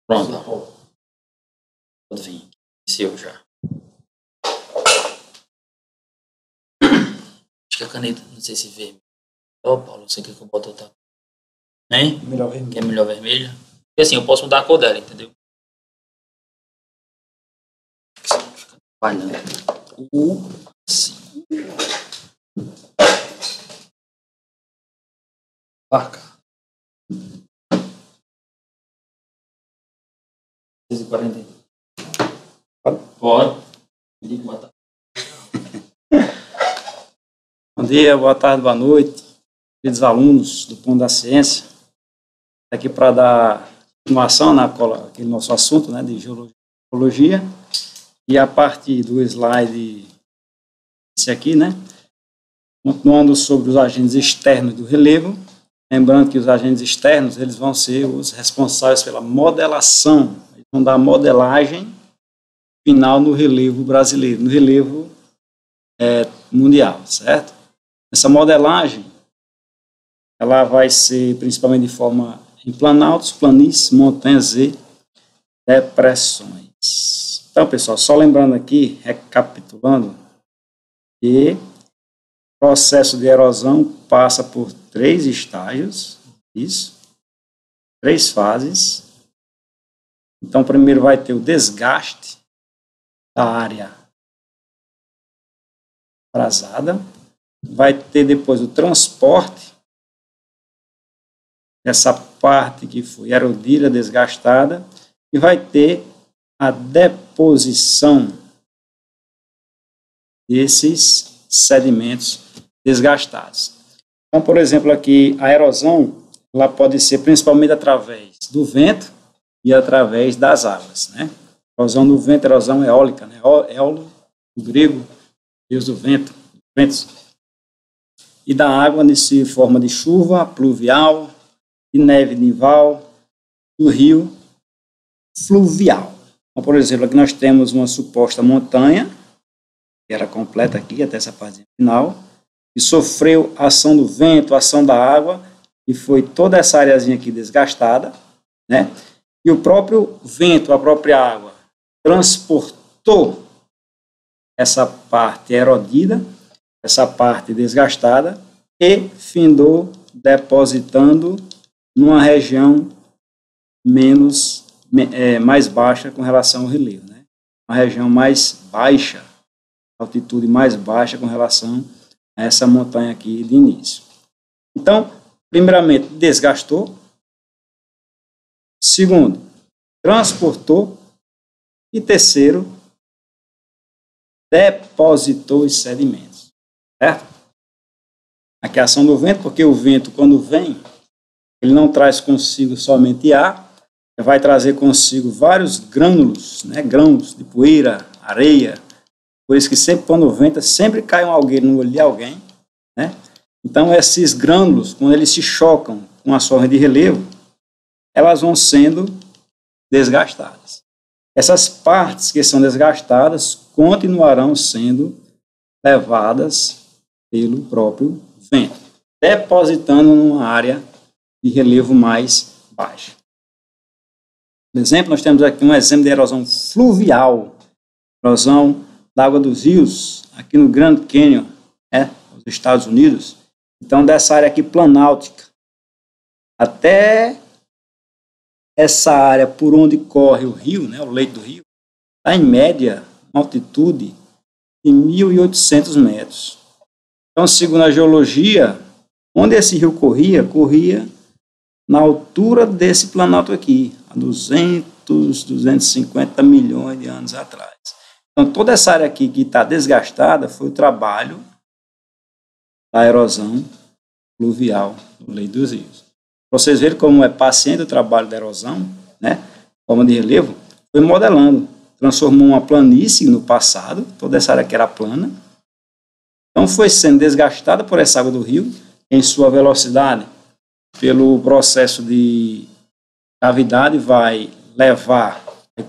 Pronto. Pode vir. Iniciou já. Acho que a caneta, não sei se vermelha. Ó, Paulo, você quer que eu bote outra? Hein? Melhor vermelho. Quer melhor vermelha? Porque assim, eu posso mudar a cor dela, entendeu? Fica falhando. Assim. Placa. 6h40. Pode. Bom dia, boa tarde, boa noite, queridos alunos do Ponto da Ciência. Aqui para dar continuação naquele nosso assunto, né, de geologia. E a partir do slide, esse aqui, né, continuando sobre os agentes externos do relevo. Lembrando que os agentes externos, eles vão ser os responsáveis pela modelação, eles vão dar a modelagem final no relevo brasileiro, no relevo mundial, certo? Essa modelagem, ela vai ser principalmente de forma em planaltos, planícies, montanhas e depressões. Então, pessoal, só lembrando aqui, recapitulando, que o processo de erosão passa por 3 estágios, isso, 3 fases. Então, primeiro vai ter o desgaste da área abrasada, vai ter depois o transporte dessa parte que foi erodida, desgastada, e vai ter a deposição desses sedimentos desgastados. Então, por exemplo, aqui a erosão, ela pode ser principalmente através do vento e através das águas, né? Erosão do vento, erosão eólica, né? Éolo, do grego, deus do vento, ventos. E da água nesse forma de chuva pluvial, de neve nival, do rio fluvial. Então, por exemplo, aqui nós temos uma suposta montanha, que era completa aqui, até essa parte final, e sofreu a ação do vento, a ação da água, e foi toda essa areazinha aqui desgastada, né? E o próprio vento, a própria água, transportou essa parte erodida, essa parte desgastada, e findou depositando numa região mais baixa com relação ao relevo, né? Uma região mais baixa, altitude mais baixa com relação a essa montanha aqui de início. Então, primeiramente, desgastou. Segundo, transportou. E terceiro, depositou os sedimentos, certo? Aqui a ação do vento, porque o vento, quando vem, ele não traz consigo somente ar, ele vai trazer consigo vários grânulos, né? Grãos de poeira, areia, por isso que sempre quando venta, sempre cai alguém no olho de alguém, né? Então esses grânulos, quando eles se chocam com a sorra de relevo, elas vão sendo desgastadas. Essas partes que são desgastadas continuarão sendo levadas pelo próprio vento, depositando numa área de relevo mais baixa. Por exemplo, nós temos aqui um exemplo de erosão fluvial, erosão da água dos rios, aqui no Grand Canyon, nos Estados Unidos. Então, dessa área aqui planáltica, até essa área por onde corre o rio, né, o leito do rio, está em média, uma altitude de 1.800 metros. Então, segundo a geologia, onde esse rio corria na altura desse planalto aqui, há 250 milhões de anos atrás. Então, toda essa área aqui que está desgastada foi o trabalho da erosão fluvial do leito dos rios. Para vocês verem como é paciente o trabalho da erosão, né, forma de relevo, foi modelando, transformou uma planície no passado, toda essa área que era plana, então foi sendo desgastada por essa água do rio, em sua velocidade, pelo processo de cavidade, vai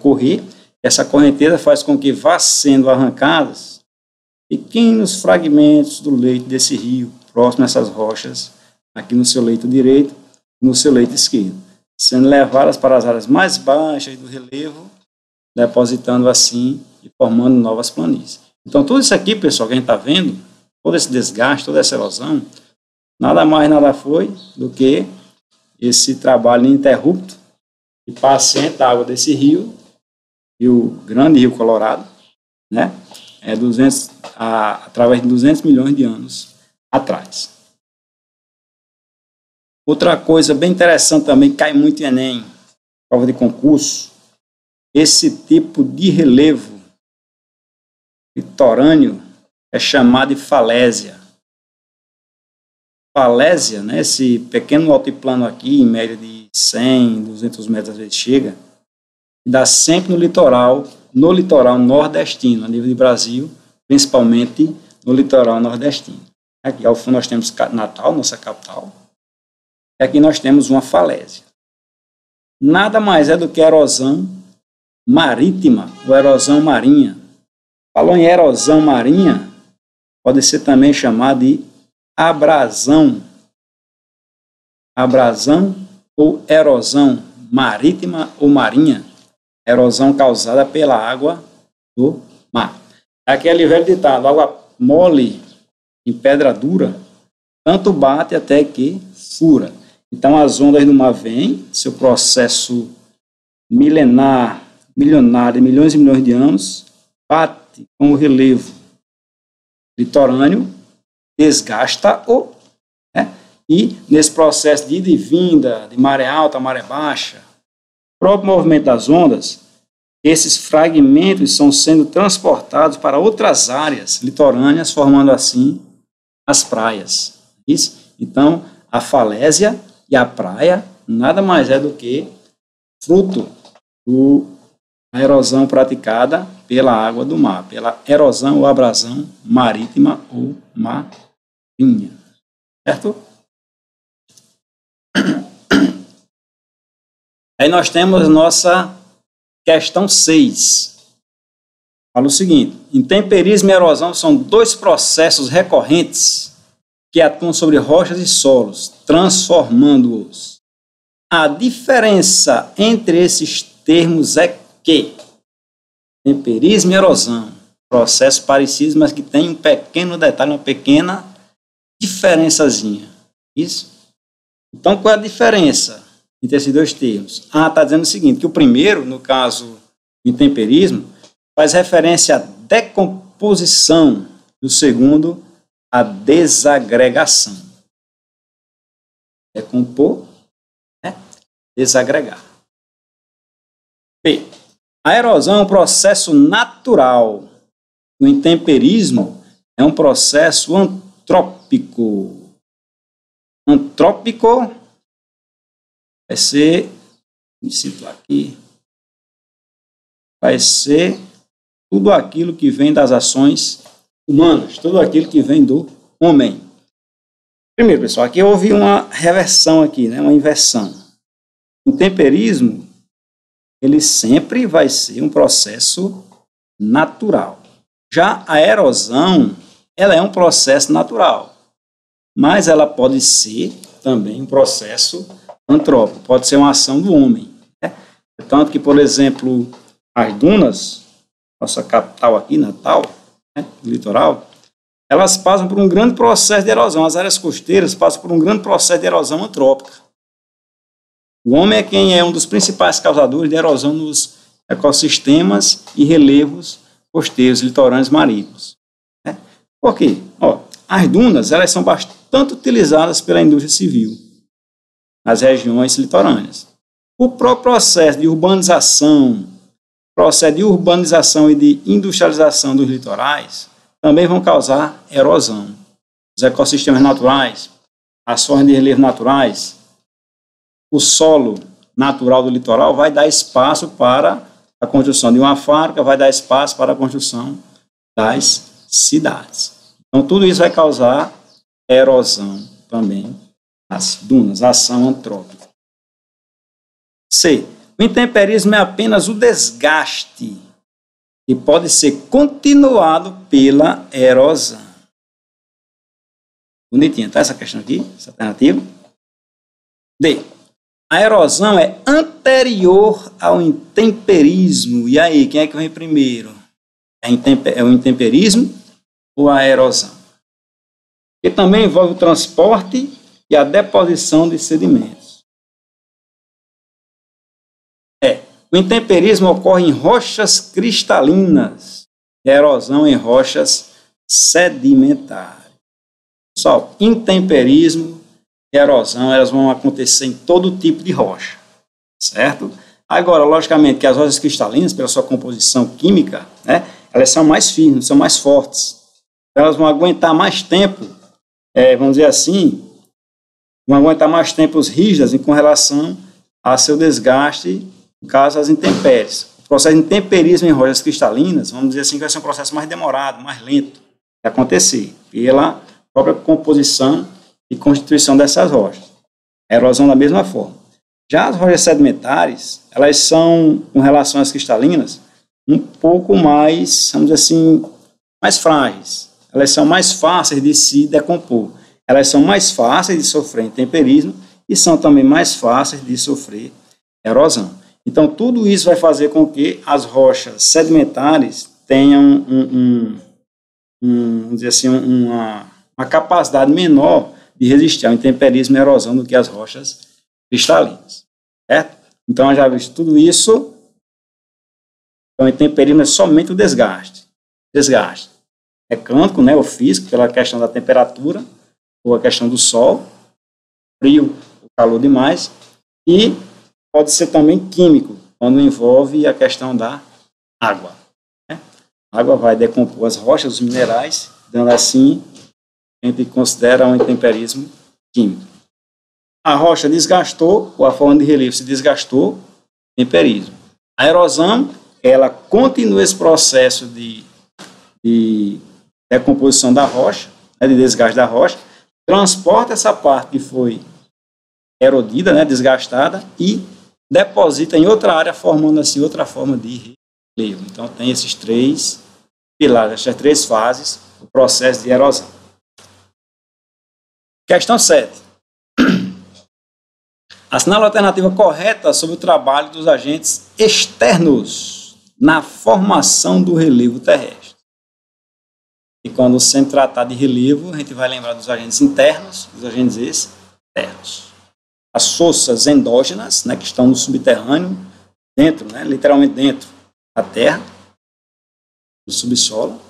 correr, essa correnteza faz com que vá sendo arrancados pequenos fragmentos do leito desse rio, próximo a essas rochas, aqui no seu leito direito, no seu leito esquerdo. sendo levadas para as áreas mais baixas do relevo, depositando assim e formando novas planícies. Então, tudo isso aqui, pessoal, que a gente está vendo, todo esse desgaste, toda essa erosão, nada mais, nada foi do que esse trabalho ininterrupto e paciente da água desse rio, grande Rio Colorado, né? Através de 200 milhões de anos atrás. Outra coisa bem interessante também, cai muito em Enem, prova de concurso, esse tipo de relevo litorâneo é chamado de falésia. Falésia, né, esse pequeno altiplano aqui, em média de 100, 200 metros, às vezes chega, dá sempre no litoral nordestino, a nível de Brasil, principalmente no litoral nordestino. Aqui ao fundo nós temos Natal, nossa capital, e aqui nós temos uma falésia. Nada mais é do que erosão marítima ou erosão marinha. Falou em erosão marinha, pode ser também chamado de abrasão. Abrasão ou erosão marítima ou marinha. Erosão causada pela água do mar. Aquele velho ditado, água mole em pedra dura, tanto bate até que fura. Então as ondas do mar vêm, seu processo milionário, milhões e milhões de anos, bate com o relevo litorâneo, desgasta-o, né? E nesse processo de ida e vinda, de maré alta, maré baixa, o próprio movimento das ondas, esses fragmentos são sendo transportados para outras áreas litorâneas, formando assim as praias. Isso? Então, a falésia e a praia nada mais é do que fruto da erosão praticada pela água do mar, pela erosão ou abrasão marítima ou marinha. Certo? Aí nós temos nossa questão 6. Fala o seguinte: intemperismo e erosão são dois processos recorrentes que atuam sobre rochas e solos, transformando-os. A diferença entre esses termos é que temperismo e erosão, processos parecidos, mas que tem um pequeno detalhe, uma pequena diferençazinha. Isso? Então, qual é a diferença entre esses dois termos? Está dizendo o seguinte, que o primeiro, no caso do intemperismo, faz referência à decomposição, e o segundo, à desagregação. Decompor, né? Desagregar. B. A erosão é um processo natural. O intemperismo é um processo antrópico. Antrópico vai ser, me situar aqui, vai ser tudo aquilo que vem das ações humanas, tudo aquilo que vem do homem. Primeiro, pessoal, aqui houve uma reversão aqui, né? Uma inversão. O intemperismo, ele sempre vai ser um processo natural. Já a erosão, ela é um processo natural, mas ela pode ser também um processo antrópico, pode ser uma ação do homem, né? Tanto que, por exemplo, as dunas, nossa capital aqui, Natal, né, litoral, elas passam por um grande processo de erosão. As áreas costeiras passam por um grande processo de erosão antrópica. O homem é quem é um dos principais causadores de erosão nos ecossistemas e relevos costeiros, litorâneos marítimos. Né? Por quê? As dunas, elas são bastante utilizadas pela indústria civil nas regiões litorâneas. O próprio processo de urbanização e de industrialização dos litorais também vão causar erosão. Os ecossistemas naturais, ações de relevo naturais, o solo natural do litoral vai dar espaço para a construção de uma fábrica, vai dar espaço para a construção das cidades. Então, tudo isso vai causar erosão também nas dunas, ação antrópica. C. O intemperismo é apenas o desgaste e pode ser continuado pela erosão. Bonitinha, tá? Essa questão aqui, essa alternativa. D. A erosão é anterior ao intemperismo. E aí, quem é que vem primeiro? É o intemperismo ou a erosão? E também envolve o transporte e a deposição de sedimentos. O intemperismo ocorre em rochas cristalinas e a erosão em rochas sedimentares. Pessoal, intemperismo e erosão, elas vão acontecer em todo tipo de rocha, certo? Agora, logicamente, que as rochas cristalinas, pela sua composição química, né, elas são mais firmes, são mais fortes. Elas vão aguentar mais tempo, vamos dizer assim, vão aguentar mais tempo rígidas com relação a seu desgaste, no caso, as intempéries. O processo de intemperismo em rochas cristalinas, vamos dizer assim, que vai ser um processo mais demorado, mais lento de acontecer, pela própria composição e constituição dessas rochas. A erosão da mesma forma. Já as rochas sedimentares, elas são, com relação às cristalinas, um pouco mais, vamos dizer assim, mais frágeis. Elas são mais fáceis de se decompor. Elas são mais fáceis de sofrer intemperismo e são também mais fáceis de sofrer erosão. Então, tudo isso vai fazer com que as rochas sedimentares tenham vamos dizer assim, uma capacidade menor de resistir ao intemperismo e à erosão do que as rochas cristalinas. Certo? Então, já visto tudo isso, então, o intemperismo é somente o desgaste. Desgaste mecânico, né, ou físico, pela questão da temperatura, ou a questão do sol, frio, ou calor demais, e pode ser também químico, quando envolve a questão da água. Né? A água vai decompor as rochas, os minerais, dando assim, a gente considera um intemperismo químico. A rocha desgastou, ou a forma de relevo se desgastou, intemperismo. A erosão, ela continua esse processo de decomposição da rocha, né, de desgaste da rocha, transporta essa parte que foi erodida, né, desgastada, e deposita em outra área, formando assim outra forma de relevo. Então tem esses três pilares, essas três fases do processo de erosão. Questão 7. Assinala a alternativa correta sobre o trabalho dos agentes externos na formação do relevo terrestre. E quando sempre tratar de relevo, a gente vai lembrar dos agentes internos e dos agentes externos. As forças endógenas, né, que estão no subterrâneo, dentro, né, literalmente dentro da terra, do subsolo,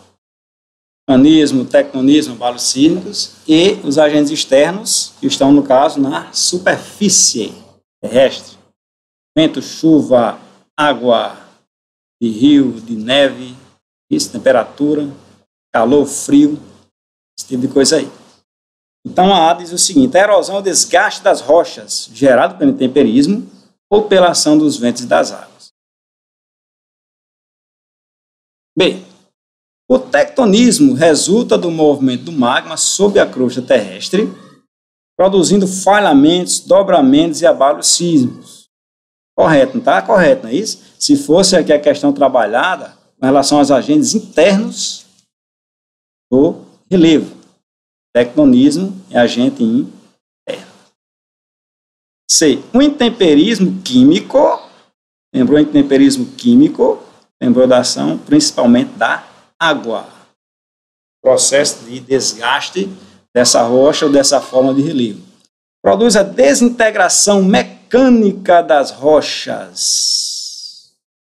vulcanismo, tectonismo, abalos sísmicos, e os agentes externos, que estão, no caso, na superfície terrestre. Vento, chuva, água, de rio, de neve, isso, temperatura, calor, frio, esse tipo de coisa aí. Então a A diz o seguinte: a erosão é o desgaste das rochas gerado pelo intemperismo ou pela ação dos ventos e das águas. B. O tectonismo resulta do movimento do magma sob a crosta terrestre, produzindo falhamentos, dobramentos e abalos sísmicos. Correto, não está? Correto, não é isso? Se fosse aqui a questão trabalhada com relação aos agentes internos do relevo. Tectonismo é agente interno. C. O intemperismo químico, lembrou o intemperismo químico, lembrou da ação principalmente da água. Processo de desgaste dessa rocha ou dessa forma de relevo. Produz a desintegração mecânica das rochas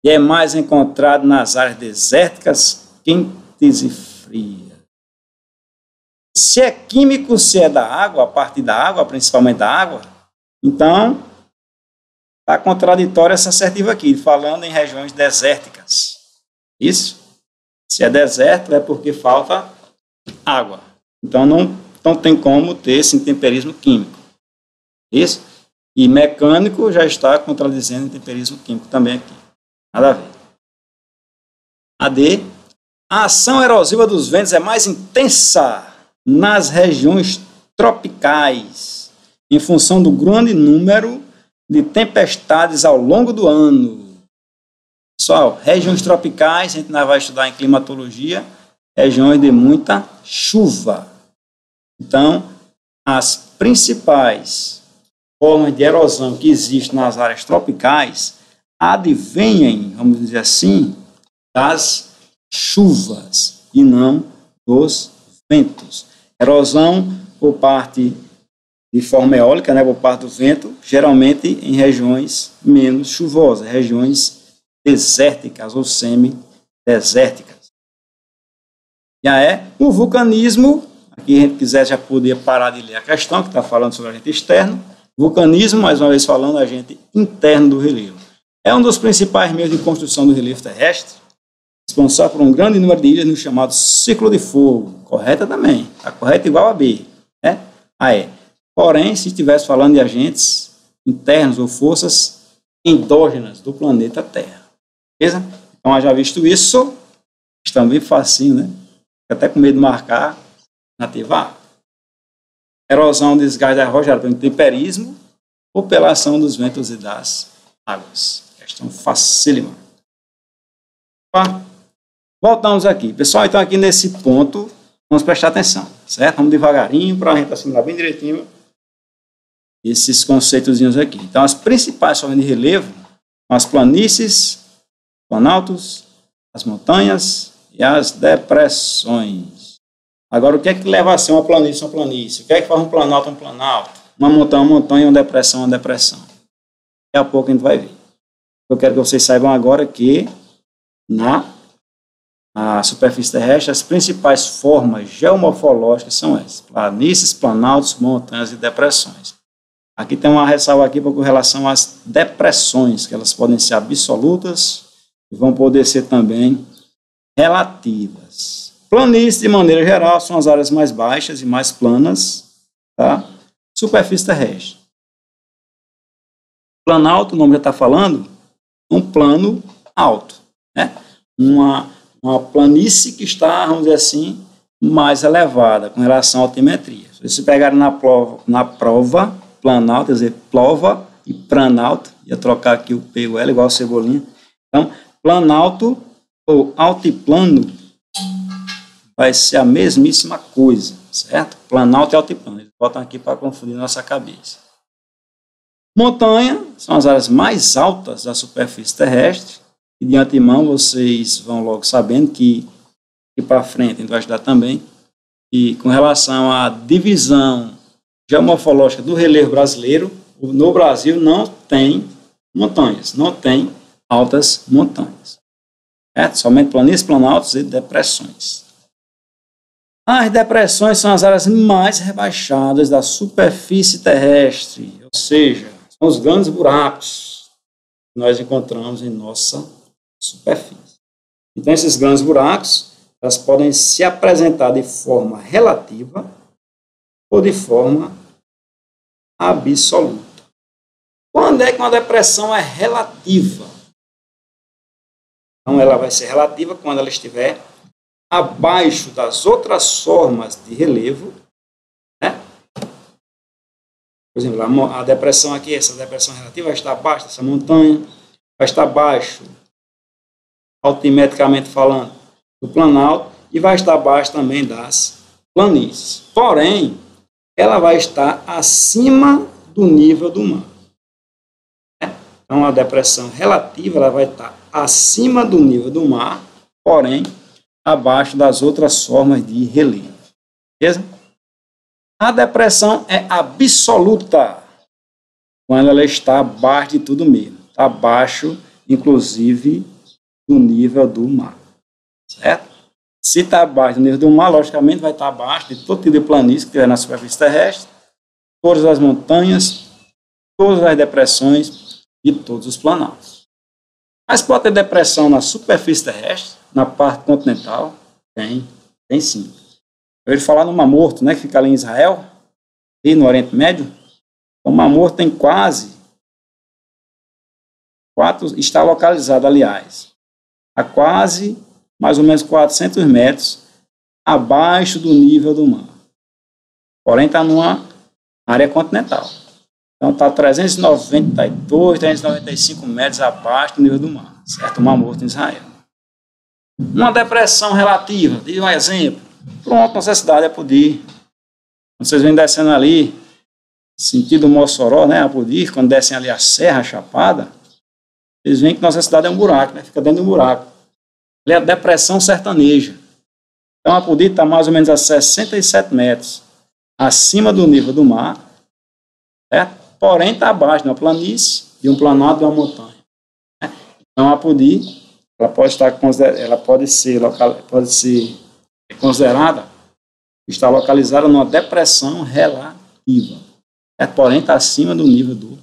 e é mais encontrado nas áreas desérticas, quentes e frias. Se é químico, se é da água, a partir da água, principalmente da água, então está contraditória essa assertiva aqui, falando em regiões desérticas. Isso? Se é deserto, é porque falta água. Então não tem como ter esse intemperismo químico. Isso? E mecânico já está contradizendo o intemperismo químico também aqui. Nada a ver. A D. A ação erosiva dos ventos é mais intensa nas regiões tropicais, em função do grande número de tempestades ao longo do ano. Pessoal, regiões tropicais, a gente vai estudar em climatologia, regiões de muita chuva. Então, as principais formas de erosão que existem nas áreas tropicais advêm, vamos dizer assim, das chuvas e não dos ventos. Erosão por parte de forma eólica, né, por parte do vento, geralmente em regiões menos chuvosas, regiões desérticas ou semi-desérticas. E aí, o vulcanismo, aqui a gente quiser já poder parar de ler a questão, que está falando sobre agente externo. Vulcanismo, mais uma vez falando, agente interno do relevo. É um dos principais meios de construção do relevo terrestre, responsável por um grande número de ilhas no chamado ciclo de fogo. Correta também. Está correta igual a B. Né? Porém, se estivesse falando de agentes internos ou forças endógenas do planeta Terra. Beleza? Então, já visto isso, está bem facinho, né? Até com medo de marcar nativa A. Erosão, desgaste da rocha pelo temperismo ou pela ação dos ventos e das águas. Questão facílima. Voltamos aqui. Pessoal, então aqui nesse ponto, vamos prestar atenção, certo? Vamos devagarinho para a gente assimilar bem direitinho esses conceitozinhos aqui. Então, as principais formas de relevo são as planícies, planaltos, as montanhas e as depressões. Agora, o que é que leva a ser uma planície? O que é que faz um planalto? Uma montanha e uma depressão. Daqui a pouco a gente vai ver. Eu quero que vocês saibam agora que na superfície terrestre, as principais formas geomorfológicas são essas: planícies, planaltos, montanhas e depressões. Aqui tem uma ressalva aqui com relação às depressões, que elas podem ser absolutas e vão poder ser também relativas. Planícies, de maneira geral, são as áreas mais baixas e mais planas da superfície terrestre. Planalto, o nome já está falando, um plano alto, né? Uma planície que está, vamos dizer assim, mais elevada com relação à altimetria. Se vocês pegarem na prova, planalto, quer dizer, plova e pranalto, ia trocar aqui o P e o L igual a cebolinha. Então, planalto ou altiplano vai ser a mesmíssima coisa, certo? Planalto e altiplano. Eles botam aqui para confundir nossa cabeça. Montanha são as áreas mais altas da superfície terrestre. E de antemão vocês vão logo sabendo que para frente a gente vai estudar também. E com relação à divisão geomorfológica do relevo brasileiro, no Brasil não tem montanhas, não tem altas montanhas. Certo? Somente planícies, planaltos e depressões. As depressões são as áreas mais rebaixadas da superfície terrestre, ou seja, são os grandes buracos que nós encontramos em nossa superfície. Então, esses grandes buracos, elas podem se apresentar de forma relativa ou de forma absoluta. Quando é que uma depressão é relativa? Então, ela vai ser relativa quando ela estiver abaixo das outras formas de relevo, né? Por exemplo, a depressão aqui, essa depressão relativa vai estar abaixo dessa montanha, vai estar abaixo, altimetricamente falando, do planalto e vai estar abaixo também das planícies. Porém, ela vai estar acima do nível do mar. Então, a depressão relativa ela vai estar acima do nível do mar, porém, abaixo das outras formas de relevo. Beleza? A depressão é absoluta quando ela está abaixo de tudo mesmo. Está abaixo, inclusive, do nível do mar. Certo? Se está abaixo do nível do mar, logicamente vai estar abaixo de todo tipo de planície que tiver na superfície terrestre, todas as montanhas, todas as depressões e todos os planaltos. Mas pode ter depressão na superfície terrestre, na parte continental? Tem sim. Eu ia falar no Mar Morto, né, que fica ali em Israel, e no Oriente Médio. O Mar Morto tem está localizado, aliás, a quase, mais ou menos 400 metros abaixo do nível do mar. Porém, está numa área continental. Então, está 392, 395 metros abaixo do nível do mar, certo? O Mar Morto em Israel. Uma depressão relativa, de um exemplo. Pronto, nossa cidade é Pudi. Vocês vêm descendo ali, sentido Mossoró, né, Apodi, quando descem ali a Serra Chapada, eles veem que nossa cidade é um buraco, né, fica dentro de um buraco. Ali é a depressão sertaneja. Então, Apodi está mais ou menos a 67 metros acima do nível do mar, certo? Porém está abaixo de uma planície, de um planalto e uma montanha. Né? Então, Apodi, ela pode ser considerada, está localizada numa depressão relativa, certo? Porém está acima do nível do.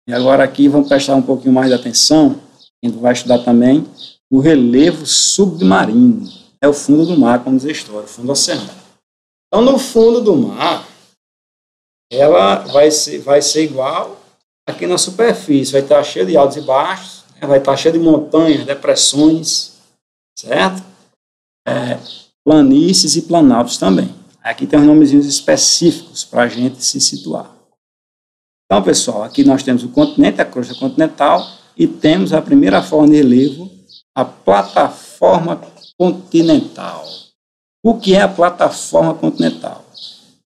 E agora aqui vamos prestar um pouquinho mais de atenção, a gente vai estudar também o relevo submarino, é o fundo do mar, como diz a história, o fundo do oceano. Então, no fundo do mar, ela vai ser igual aqui na superfície, vai estar cheio de altos e baixos, né? Vai estar cheio de montanhas, depressões, certo? Planícies e planaltos também. Aqui tem uns nomezinhos específicos para a gente se situar. Então, pessoal, aqui nós temos o continente, a crosta continental, e temos a primeira forma de relevo, a plataforma continental. O que é a plataforma continental?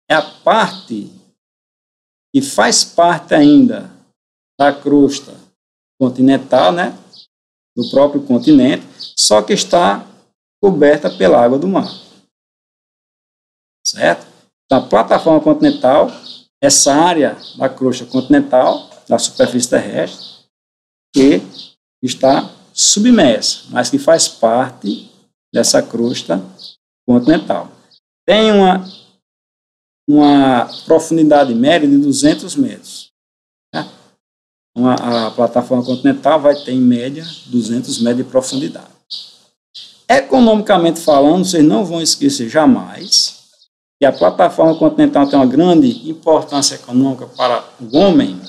É a parte que faz parte ainda da crosta continental, né, do próprio continente, só que está coberta pela água do mar. Certo? Então, a plataforma continental, essa área da crosta continental, da superfície terrestre, que está submersa, mas que faz parte dessa crosta continental. Tem uma profundidade média de 200 metros. Né? A plataforma continental vai ter, em média, 200 metros de profundidade. Economicamente falando, vocês não vão esquecer jamais que a plataforma continental tem uma grande importância econômica para o homem,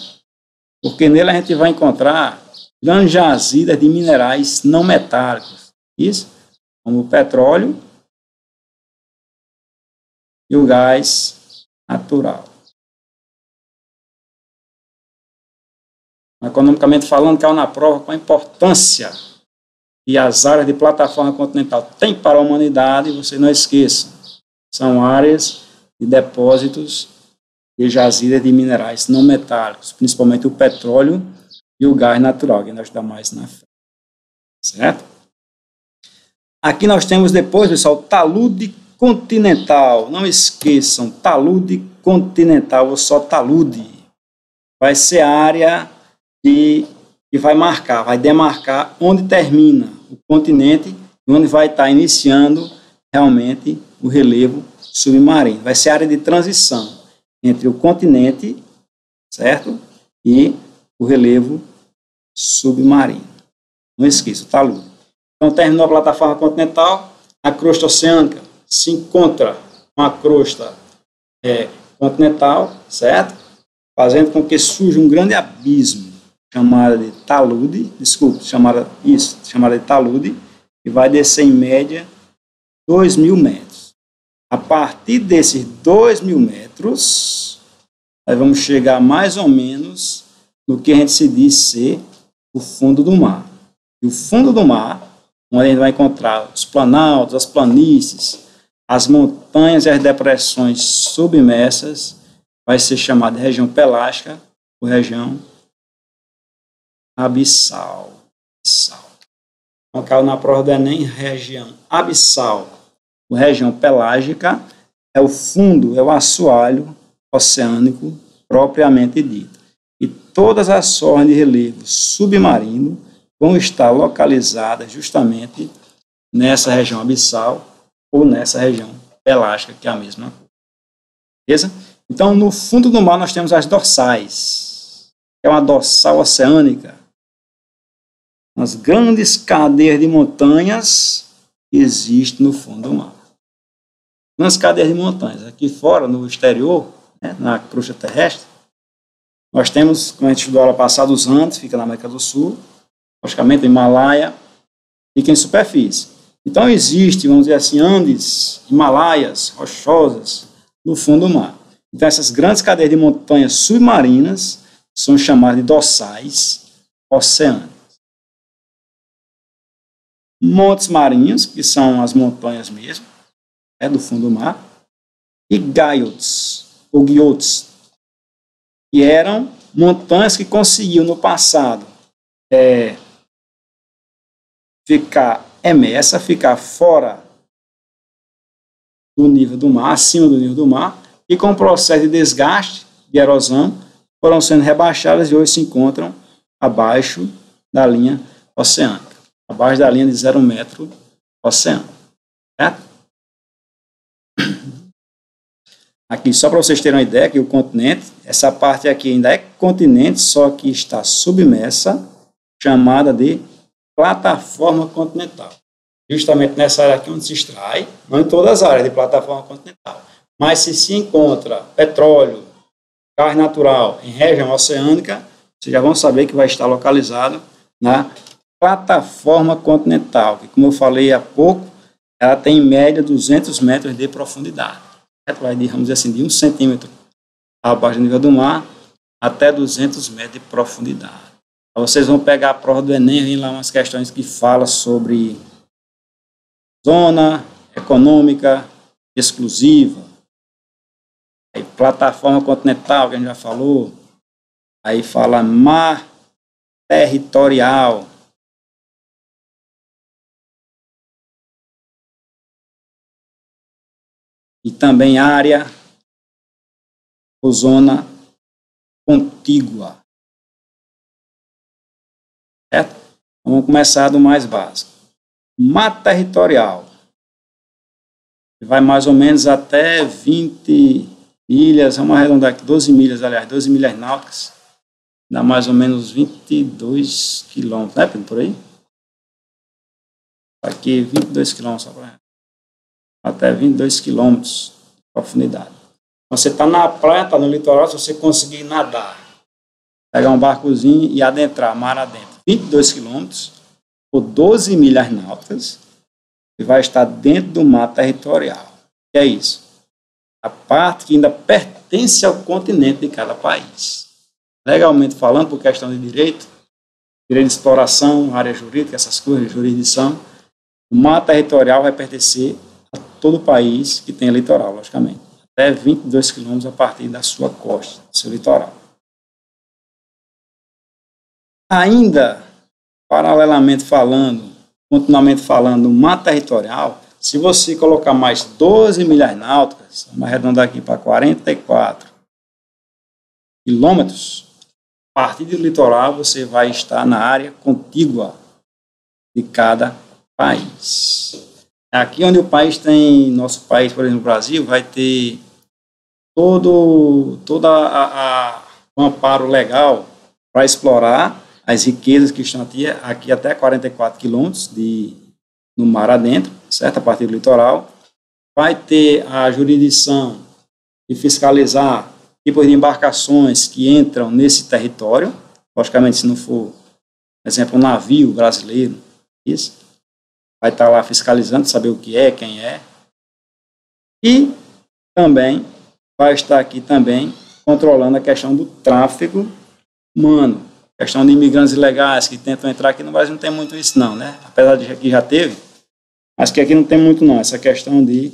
porque nele a gente vai encontrar grandes jazidas de minerais não metálicos, isso, como o petróleo e o gás natural. Economicamente falando, caiu na prova com a importância que as áreas de plataforma continental têm para a humanidade, e você não esqueça, são áreas de depósitos de jazidas de minerais não metálicos, principalmente o petróleo e o gás natural, que nós damos mais na frente. Certo? Aqui nós temos depois, pessoal, o talude continental. Não esqueçam, talude continental, ou só talude. Vai ser a área que vai demarcar onde termina o continente e onde vai estar iniciando realmente o relevo submarino. Vai ser a área de transição entre o continente, certo? E o relevo submarino. Não esqueça, o talude. Então, terminou a plataforma continental, a crosta oceânica se encontra com a crosta continental, certo? Fazendo com que surja um grande abismo, chamada de talude, chamada de talude, e vai descer em média 2.000 metros. A partir desses 2.000 metros, nós vamos chegar mais ou menos no que a gente se diz ser o fundo do mar. E o fundo do mar, onde a gente vai encontrar os planaltos, as planícies, as montanhas e as depressões submersas, vai ser chamada de região pelástica ou região abissal. Então, caiu na prova do Enem, região abissal ou região pelágica é o fundo, é o assoalho oceânico propriamente dito. E todas as formas de relevo submarino vão estar localizadas justamente nessa região abissal ou nessa região pelástica, que é a mesma coisa. Beleza? Então, no fundo do mar, nós temos as dorsais, que é uma dorsal oceânica, umas grandes cadeias de montanhas que existem no fundo do mar. Nas cadeias de montanhas, aqui fora, no exterior, né, na crosta terrestre, nós temos, como a gente estudou a aula passada, os Andes, fica na América do Sul, logicamente o Himalaia, fica em superfície. Então existe, vamos dizer assim, Andes, Himalaias, rochosas, no fundo do mar. Então essas grandes cadeias de montanhas submarinas são chamadas de dorsais oceânicas. Montes marinhos, que são as montanhas mesmo, do fundo do mar. e Gaiots, ou Guiots, que eram montanhas que conseguiam no passado ficar emersa, ficar fora do nível do mar, acima do nível do mar, e com o processo de desgaste, de erosão, foram sendo rebaixadas e hoje se encontram abaixo da linha oceânica, abaixo da linha de 0 metro oceano. Certo? Aqui, só para vocês terem uma ideia, que o continente, essa parte aqui ainda é continente, só que está submersa, chamada de plataforma continental. Justamente nessa área aqui onde se extrai, não em todas as áreas de plataforma continental, mas se encontra petróleo, gás natural em região oceânica, vocês já vão saber que vai estar localizado na plataforma continental, que, como eu falei há pouco, ela tem em média 200 metros de profundidade. Vai, digamos assim, de 1 centímetro abaixo do nível do mar até 200 metros de profundidade. Então, vocês vão pegar a prova do Enem, vem lá umas questões que falam sobre zona econômica exclusiva, aí, plataforma continental, que a gente já falou, aí fala mar territorial, e também área ou zona contígua. Certo? Vamos começar do mais básico. Mar territorial, que vai mais ou menos até 20 milhas, vamos arredondar aqui, 12 milhas, aliás, 12 milhas náuticas, dá mais ou menos 22 quilômetros, né, Pedro, por aí? Aqui, 22 quilômetros, só para até 22 quilômetros de profundidade. Você está na praia, está no litoral, se você conseguir nadar, pegar um barcozinho e adentrar, mar adentro, 22 quilômetros, por 12 milhas náuticas, e vai estar dentro do mar territorial. O que é isso? A parte que ainda pertence ao continente de cada país. Legalmente falando, por questão de direito de exploração, área jurídica, essas coisas, jurisdição, o mar territorial vai pertencer a todo o país que tem litoral, logicamente. Até 22 quilômetros a partir da sua costa, do seu litoral. Ainda, paralelamente falando, continuamente falando, o mar territorial, se você colocar mais 12 milhas náuticas, vamos arredondar aqui para 44 quilômetros, a partir do litoral você vai estar na área contígua de cada país. Aqui onde o país tem, nosso país, por exemplo, o Brasil, vai ter todo o amparo legal para explorar as riquezas que estão aqui até 44 quilômetros no mar adentro, certo? A partir do litoral. Vai ter a jurisdição de fiscalizar tipos de embarcações que entram nesse território. Logicamente, se não for, por exemplo, um navio brasileiro, isso, vai estar lá fiscalizando, saber o que é, quem é. E também vai estar aqui também controlando a questão do tráfico humano. Questão de imigrantes ilegais que tentam entrar aqui no Brasil, não tem muito isso não, né? Apesar de que já teve, mas que aqui não tem muito não, essa questão de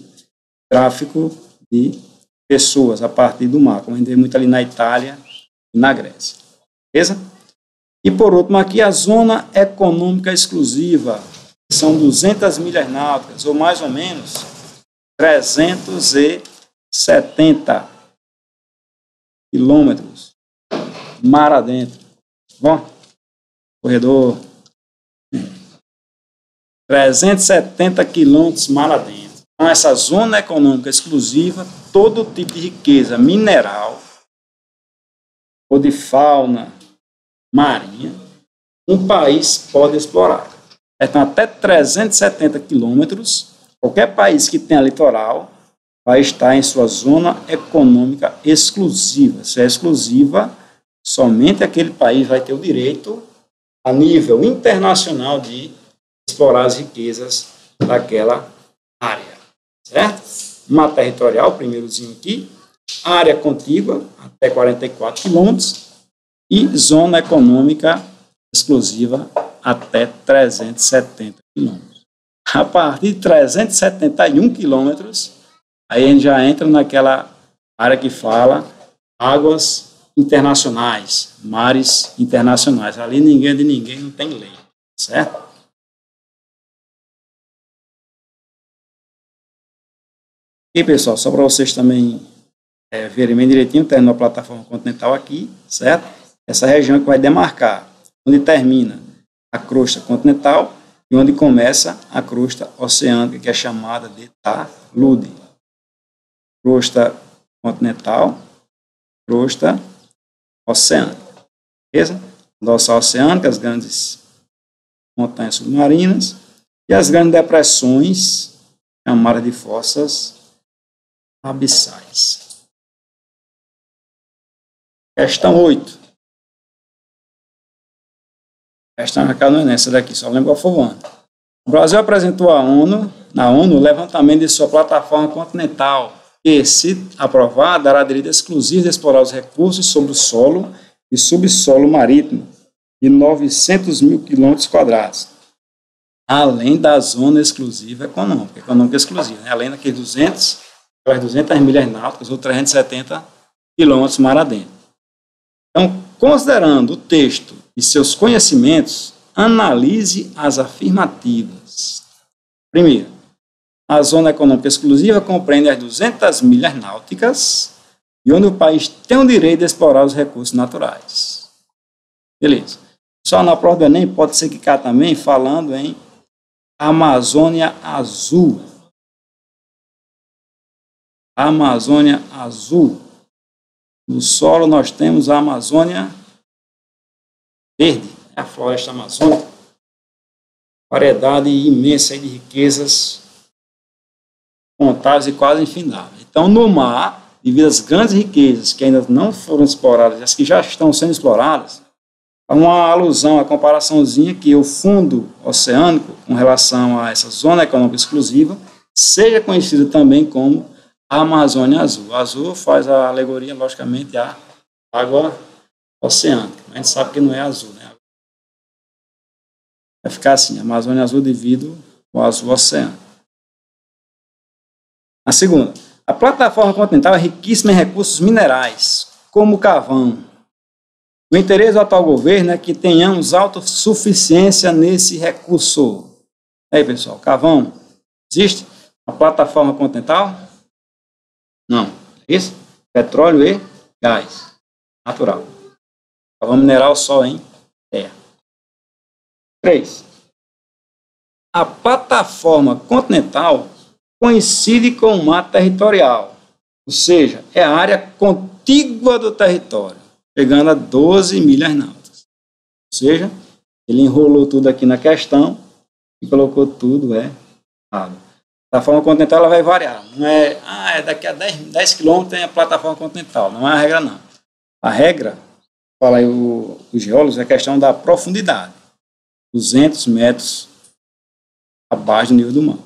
tráfico de pessoas a partir do mar, como a gente vê muito ali na Itália e na Grécia. Beleza? E por último aqui a zona econômica exclusiva, que são 200 milhas náuticas, ou mais ou menos 370 quilômetros mar adentro. Bom, corredor 370 quilômetros mar adentro. Então, essa zona econômica exclusiva, todo tipo de riqueza mineral ou de fauna marinha, um país pode explorar. Então, até 370 quilômetros, qualquer país que tenha litoral vai estar em sua zona econômica exclusiva. Se é exclusiva, somente aquele país vai ter o direito, a nível internacional, de explorar as riquezas daquela área. Certo? Mar territorial, primeirozinho aqui, área contígua, até 44 quilômetros, e zona econômica exclusiva, até 370 quilômetros. A partir de 371 quilômetros, Aí a gente já entra naquela área que fala águas internacionais, mares internacionais. Ali ninguém é de ninguém, não tem lei, certo? E, pessoal, só para vocês também verem bem direitinho, terminou a plataforma continental aqui, certo? Essa região que vai demarcar onde termina a crosta continental e onde começa a crosta oceânica, que é chamada de talude. Crosta continental, crosta oceânica. Beleza? Dorsal oceânica, as grandes montanhas submarinas e as grandes depressões, chamadas de fossas abissais. Questão 8. Questão que não é nessa daqui, só lembro qual foi o ano. O Brasil apresentou na ONU o levantamento de sua plataforma continental, que, se aprovada, dará direito exclusivo de explorar os recursos sobre o solo e subsolo marítimo de 900 mil quilômetros quadrados, além da zona exclusiva econômica exclusiva, né? Além daqueles 200 milhas náuticas ou 370 quilômetros mar adentro. Então, considerando o texto e seus conhecimentos, analise as afirmativas. Primeiro, a zona econômica exclusiva compreende as 200 milhas náuticas e onde o país tem o direito de explorar os recursos naturais. Beleza. Só na prova do Enem pode ser que cá também falando em Amazônia Azul. Amazônia Azul. No solo nós temos a Amazônia Verde, a floresta amazônica. Variedade imensa de riquezas contáveis e quase infindáveis. Então, no mar, devido às grandes riquezas que ainda não foram exploradas, as que já estão sendo exploradas, há uma alusão, a comparaçãozinha que o fundo oceânico, com relação a essa zona econômica exclusiva, seja conhecido também como a Amazônia Azul. A azul faz a alegoria, logicamente, à água oceânica. A gente sabe que não é azul, né? Vai ficar assim, Amazônia Azul devido ao azul oceânico. A segunda, a plataforma continental é riquíssima em recursos minerais, como carvão. O interesse do atual governo é que tenhamos autossuficiência nesse recurso. Aí, pessoal, carvão, existe? A plataforma continental? Não. Isso? Petróleo e gás natural. Carvão mineral só em terra. 3. A plataforma continental coincide com o mar territorial, ou seja, é a área contígua do território, chegando a 12 milhas náuticas. Ou seja, ele enrolou tudo aqui na questão e colocou tudo errado. A plataforma continental ela vai variar. Não é daqui a 10 quilômetros tem a plataforma continental. Não é a regra, não. A regra, fala aí os geólogos, é a questão da profundidade. 200 metros abaixo do nível do mar.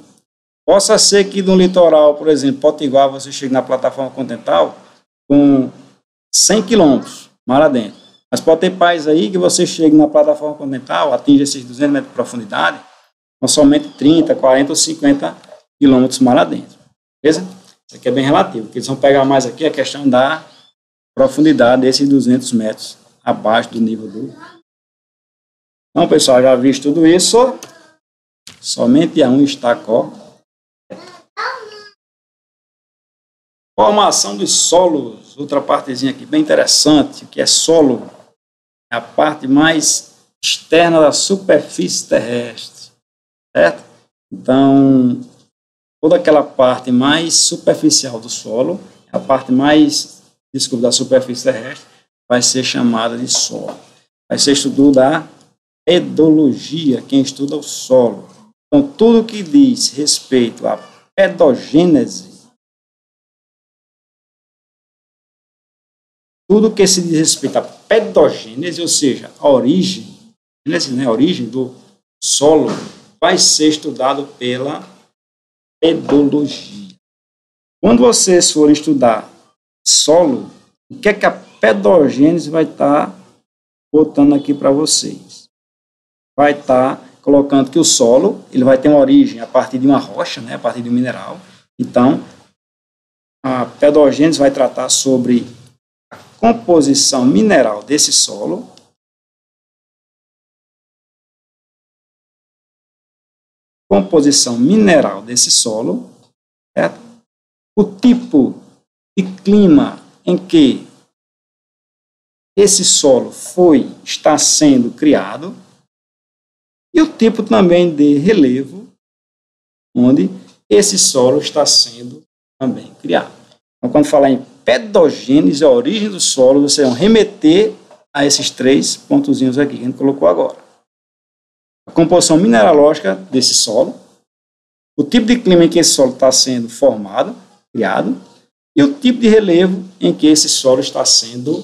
Possa ser que no litoral, por exemplo, Potiguar, você chegue na plataforma continental com 100 quilômetros mar adentro. Mas pode ter país aí que você chegue na plataforma continental, atinge esses 200 metros de profundidade, com somente 30, 40 ou 50 quilômetros mar adentro. Beleza? Isso aqui é bem relativo, porque eles vão pegar mais aqui a questão da profundidade desses 200 metros abaixo do nível do... Então, pessoal, já visto tudo isso, somente a 1 está correta. Formação dos solos, outra partezinha aqui bem interessante, o que é solo? É a parte mais externa da superfície terrestre, certo? Então, toda aquela parte mais superficial do solo, a parte mais, da superfície terrestre, vai ser chamada de solo. Vai ser estudo da pedologia, quem estuda o solo. Então, tudo que diz respeito à pedogênese, tudo que se diz respeito à pedogênese, ou seja, a origem, a origem do solo, vai ser estudado pela pedologia. Quando vocês forem estudar solo, o que é que a pedogênese vai estar botando aqui para vocês? Vai estar colocando que o solo ele vai ter uma origem a partir de uma rocha, né, a partir de um mineral. Então, A pedogênese vai tratar sobre a composição mineral desse solo. Composição mineral desse solo, certo? O tipo de clima em que esse solo está sendo criado e o tipo também de relevo onde esse solo está sendo também criado. Então, quando falar em pedogênese, a origem do solo, vocês vão remeter a esses 3 pontozinhos aqui que a gente colocou agora. A composição mineralógica desse solo, o tipo de clima em que esse solo está sendo formado, criado, e o tipo de relevo em que esse solo está sendo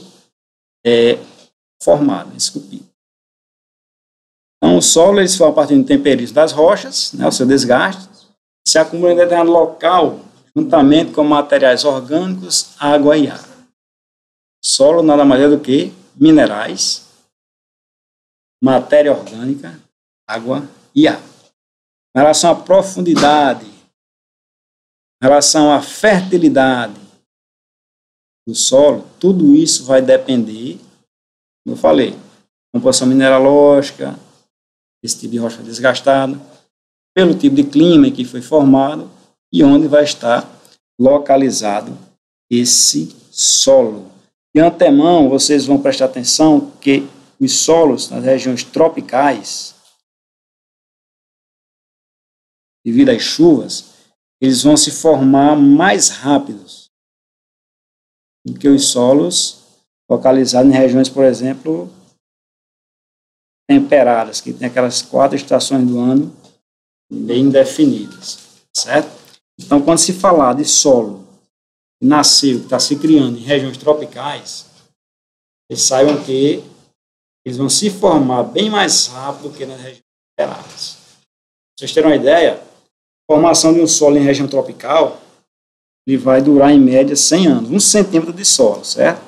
formado, esculpido. Então, o solo, eles formam a partir do temperismo das rochas, né, o seu desgaste, se acumula em determinado local, juntamente com materiais orgânicos, água e ar. Solo nada mais é do que minerais, matéria orgânica, água e ar. Em relação à profundidade, em relação à fertilidade do solo, tudo isso vai depender, como eu falei, composição mineralógica, esse tipo de rocha desgastada, pelo tipo de clima em que foi formado e onde vai estar localizado esse solo. De antemão, vocês vão prestar atenção que os solos nas regiões tropicais, devido às chuvas, eles vão se formar mais rápidos do que os solos localizados em regiões, por exemplo, temperadas, que tem aquelas 4 estações do ano bem definidas, certo? Então, quando se falar de solo que nasceu, que está se criando em regiões tropicais, vocês saibam que eles vão se formar bem mais rápido do que nas regiões temperadas. Para vocês terem uma ideia, a formação de um solo em região tropical, ele vai durar em média 100 anos, 1 centímetro de solo, certo?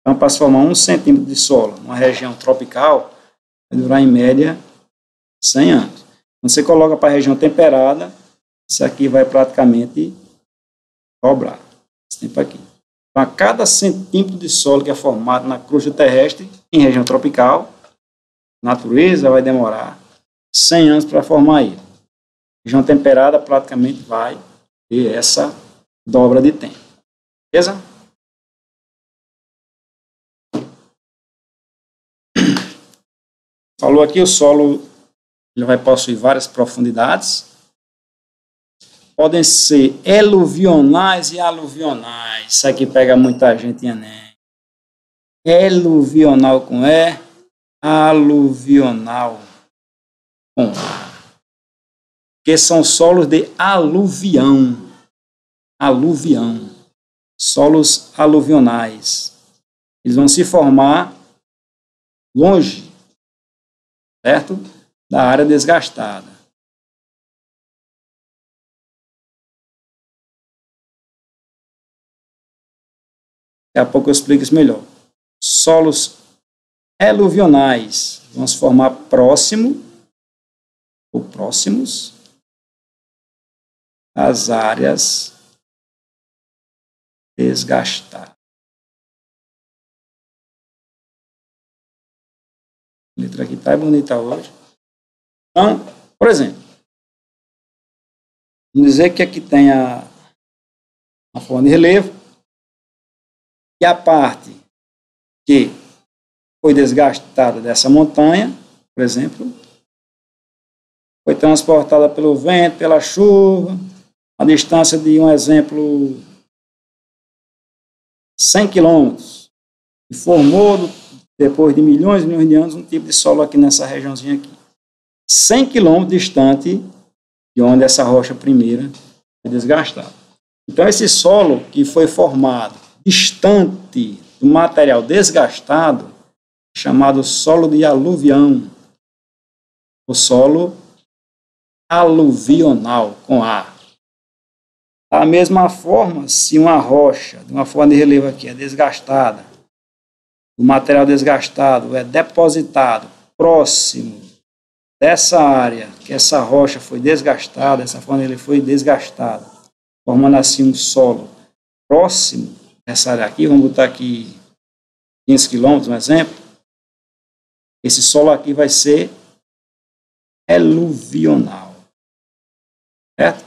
Então, para se formar 1 centímetro de solo numa região tropical, vai durar em média 100 anos. Quando você coloca para a região temperada, isso aqui vai praticamente dobrar esse tempo aqui. Então, a cada centímetro de solo que é formado na crosta terrestre, em região tropical, a natureza vai demorar 100 anos para formar ele. Região temperada praticamente vai ter essa dobra de tempo. Beleza? Falou aqui, o solo ele vai possuir várias profundidades. Podem ser eluvionais e aluvionais. Isso aqui pega muita gente em Enem. Eluvional com E, aluvional com A. Que são solos de aluvião. Aluvião. Solos aluvionais. Eles vão se formar longe, certo? Da área desgastada. Daqui a pouco eu explico isso melhor. Solos eluvionais vão se formar próximo ou próximos às áreas desgastadas. A letra aqui está bonita hoje. Então, por exemplo, vamos dizer que aqui tem a forma de relevo e a parte que foi desgastada dessa montanha, por exemplo, foi transportada pelo vento, pela chuva, a distância de, um exemplo, 100 quilômetros, e formou, depois de milhões e milhões de anos, um tipo de solo aqui nessa regiãozinha aqui. 100 quilômetros distante de onde essa rocha primeira foi desgastada. Então, esse solo que foi formado distante do material desgastado, chamado solo de aluvião, o solo aluvional, com A. Da mesma forma, se uma rocha, de uma forma de relevo aqui, é desgastada, o material desgastado é depositado próximo dessa área, que essa rocha foi desgastada, essa forma de relevo foi desgastada, formando assim um solo próximo dessa área aqui, vamos botar aqui 15 quilômetros, um exemplo, esse solo aqui vai ser eluvional. Certo?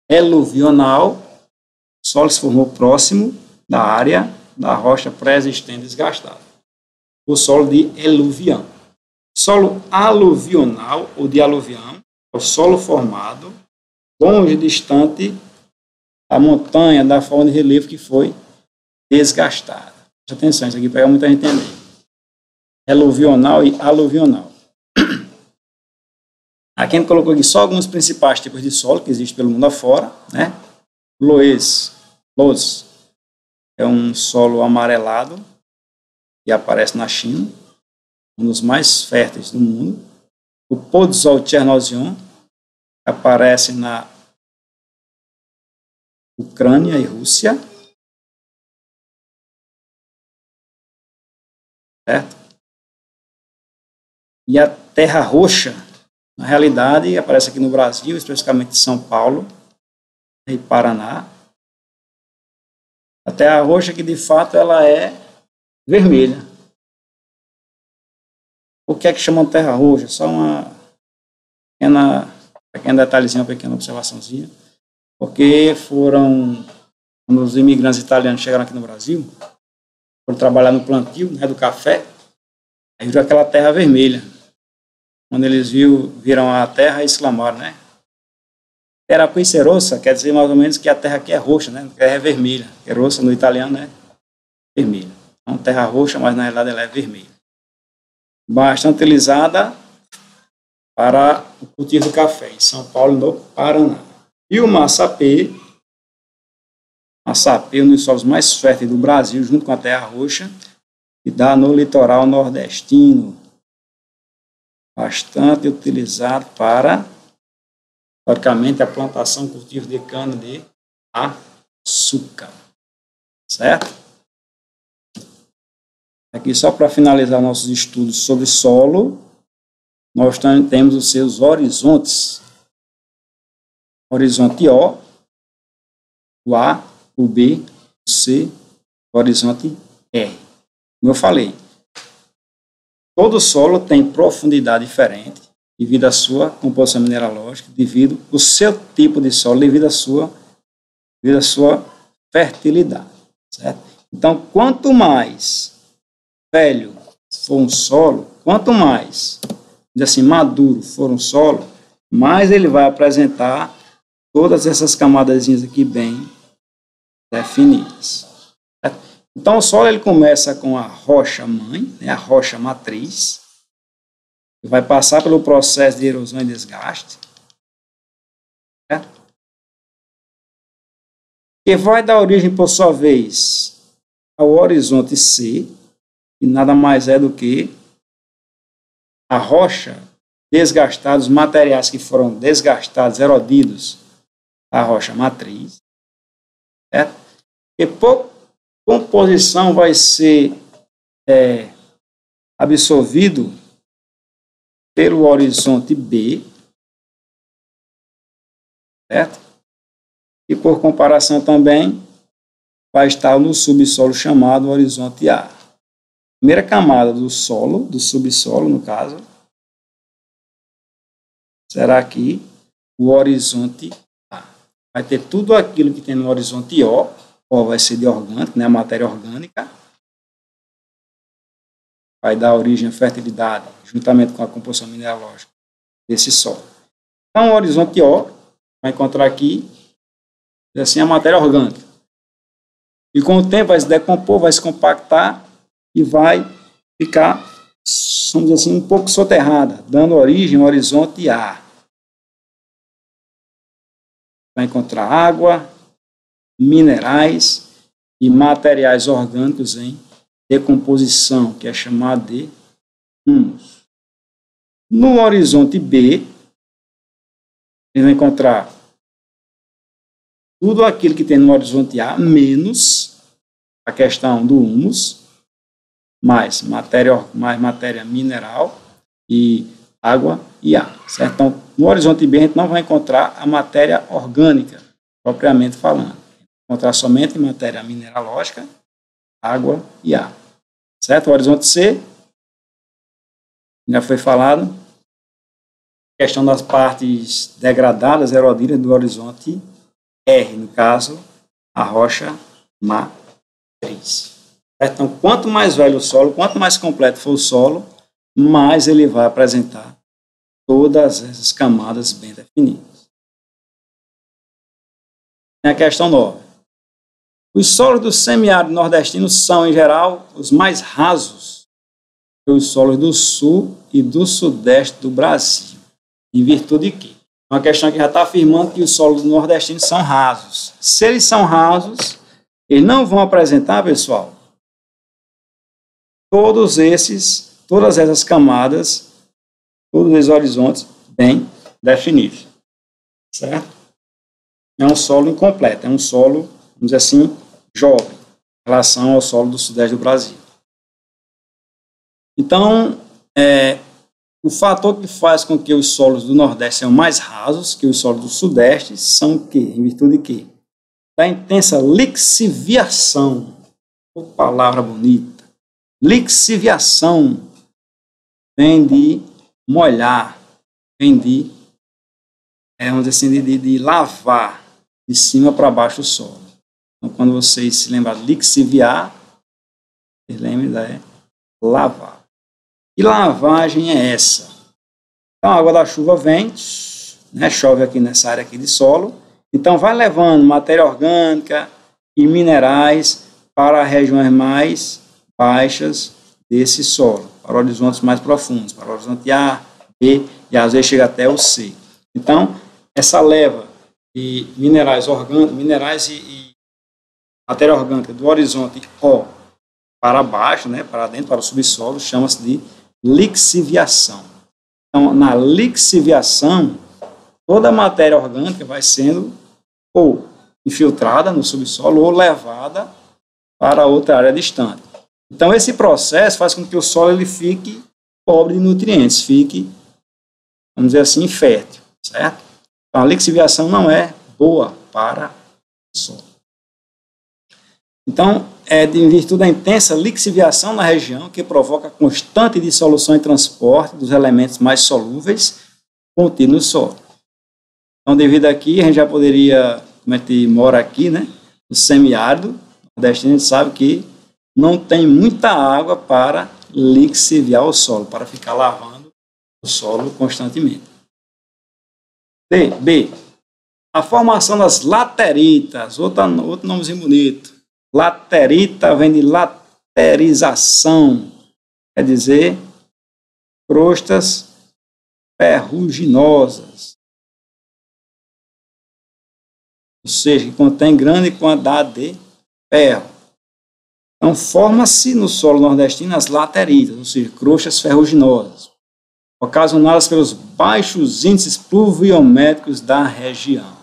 Eluvional, o solo se formou próximo da área da rocha pré-existente desgastada. O solo de eluvião. Solo aluvional ou de aluvião é o solo formado longe, distante da montanha, da forma de relevo que foi desgastada. Preste atenção, isso aqui pega muita gente entender. Eluvional e aluvional. Aqui a gente colocou aqui só alguns principais tipos de solo que existem pelo mundo afora, né? Loess é um solo amarelado que aparece na China, um dos mais férteis do mundo. O Podzol-Chernozem aparece na Ucrânia e Rússia. Certo? E a terra roxa, na realidade, aparece aqui no Brasil, especificamente em São Paulo e Paraná. A terra roxa que, de fato, ela é vermelha. O que é que chamam de terra roxa? Só uma pequena detalhezinho, uma pequena observaçãozinha. Porque quando os imigrantes italianos chegaram aqui no Brasil, foram trabalhar no plantio, né, do café, aí viram aquela terra vermelha. Quando eles viram a terra, exclamaram, né? Terra queicerosa, quer dizer mais ou menos que a terra aqui é roxa, né? A terra é vermelha. Queirosa no italiano é vermelha. Então, terra roxa, mas na realidade ela é vermelha. Bastante utilizada para o cultivo do café, em São Paulo e no Paraná. E o massapê, um dos solos mais férteis do Brasil, junto com a terra roxa, e dá no litoral nordestino. Bastante utilizado para, historicamente, a plantação e cultivo de cana de açúcar. Certo? Aqui, só para finalizar nossos estudos sobre solo, nós temos os seus horizontes. Horizonte O, o A, o B, o C, o horizonte R. Como eu falei, todo solo tem profundidade diferente devido à sua composição mineralógica, devido ao seu tipo de solo, devido à sua fertilidade. Certo? Então, quanto mais velho for um solo, quanto mais assim, maduro for um solo, mais ele vai apresentar todas essas camadazinhas aqui bem definidas. Certo? Então, o solo ele começa com a rocha mãe, né, a rocha matriz, que vai passar pelo processo de erosão e desgaste, certo? Que vai dar origem, por sua vez, ao horizonte C, que nada mais é do que a rocha desgastada, os materiais que foram desgastados, erodidos, a rocha matriz, certo? E por composição vai ser absorvido pelo horizonte B, certo? E por comparação também vai estar no subsolo chamado horizonte A. Primeira camada do solo, do subsolo no caso, será aqui o horizonte A. Vai ter tudo aquilo que tem no horizonte O vai ser de orgânico, né, a matéria orgânica. Vai dar origem à fertilidade, juntamente com a composição mineralógica desse solo. Então, o horizonte O vai encontrar aqui, assim, a matéria orgânica. E com o tempo vai se decompor, vai se compactar e vai ficar, vamos dizer assim, um pouco soterrada, dando origem ao horizonte A. Vai encontrar água, minerais e materiais orgânicos em decomposição, que é chamado de humus. No horizonte B, ele vai encontrar tudo aquilo que tem no horizonte A, menos a questão do humus, mais matéria mineral e água e ar. Certo? Então, no horizonte B, a gente não vai encontrar a matéria orgânica, propriamente falando. encontrar somente matéria mineralógica, água e ar. Certo? O horizonte C, já foi falado. Questão das partes degradadas, erodidas do horizonte R, no caso, a rocha matriz. Então, quanto mais velho o solo, quanto mais completo for o solo, mais ele vai apresentar todas essas camadas bem definidas. Tem a questão 9. Os solos do semiárido nordestino são, em geral, os mais rasos que os solos do sul e do sudeste do Brasil. Em virtude de quê? Uma questão que já está afirmando que os solos do nordestino são rasos. Se eles são rasos, eles não vão apresentar, pessoal, todas essas camadas, todos esses horizontes bem definidos. Certo? É um solo incompleto, é um solo, vamos dizer assim, jovem, em relação ao solo do sudeste do Brasil. Então, o fator que faz com que os solos do Nordeste sejam mais rasos que os solos do Sudeste são o quê? Em virtude de quê? Da intensa lixiviação. Palavra bonita. Lixiviação vem de molhar, vem de, vamos dizer assim, de lavar de cima para baixo o solo. Então, quando vocês se lembram de lixiviar, vocês lembram de lavar. Que lavagem é essa? Então, a água da chuva vem, né, chove aqui nessa área aqui de solo, então vai levando matéria orgânica e minerais para regiões mais baixas desse solo, para horizontes mais profundos, para o horizonte A, B e às vezes chega até o C. Então, essa leva de minerais orgânicos, e matéria orgânica do horizonte O para baixo, né, para dentro, para o subsolo, chama-se de lixiviação. Então, na lixiviação, toda a matéria orgânica vai sendo ou infiltrada no subsolo ou levada para outra área distante. Então, esse processo faz com que o solo ele fique pobre de nutrientes, fique, vamos dizer assim, infértil, certo? Então, a lixiviação não é boa para o solo. Então, em virtude da intensa lixiviação na região que provoca constante dissolução e transporte dos elementos mais solúveis contidos no solo. Então, devido aqui, a gente já poderia, como a gente mora aqui, né, no semiárido, nordestino, a gente sabe que não tem muita água para lixiviar o solo, para ficar lavando o solo constantemente. B. A formação das lateritas, outro nomezinho bonito. Laterita vem de laterização, quer dizer, crostas ferruginosas, ou seja, que contém grande quantidade de ferro. Então, forma-se no solo nordestino as lateritas, ou seja, crostas ferruginosas, ocasionadas pelos baixos índices pluviométricos da região.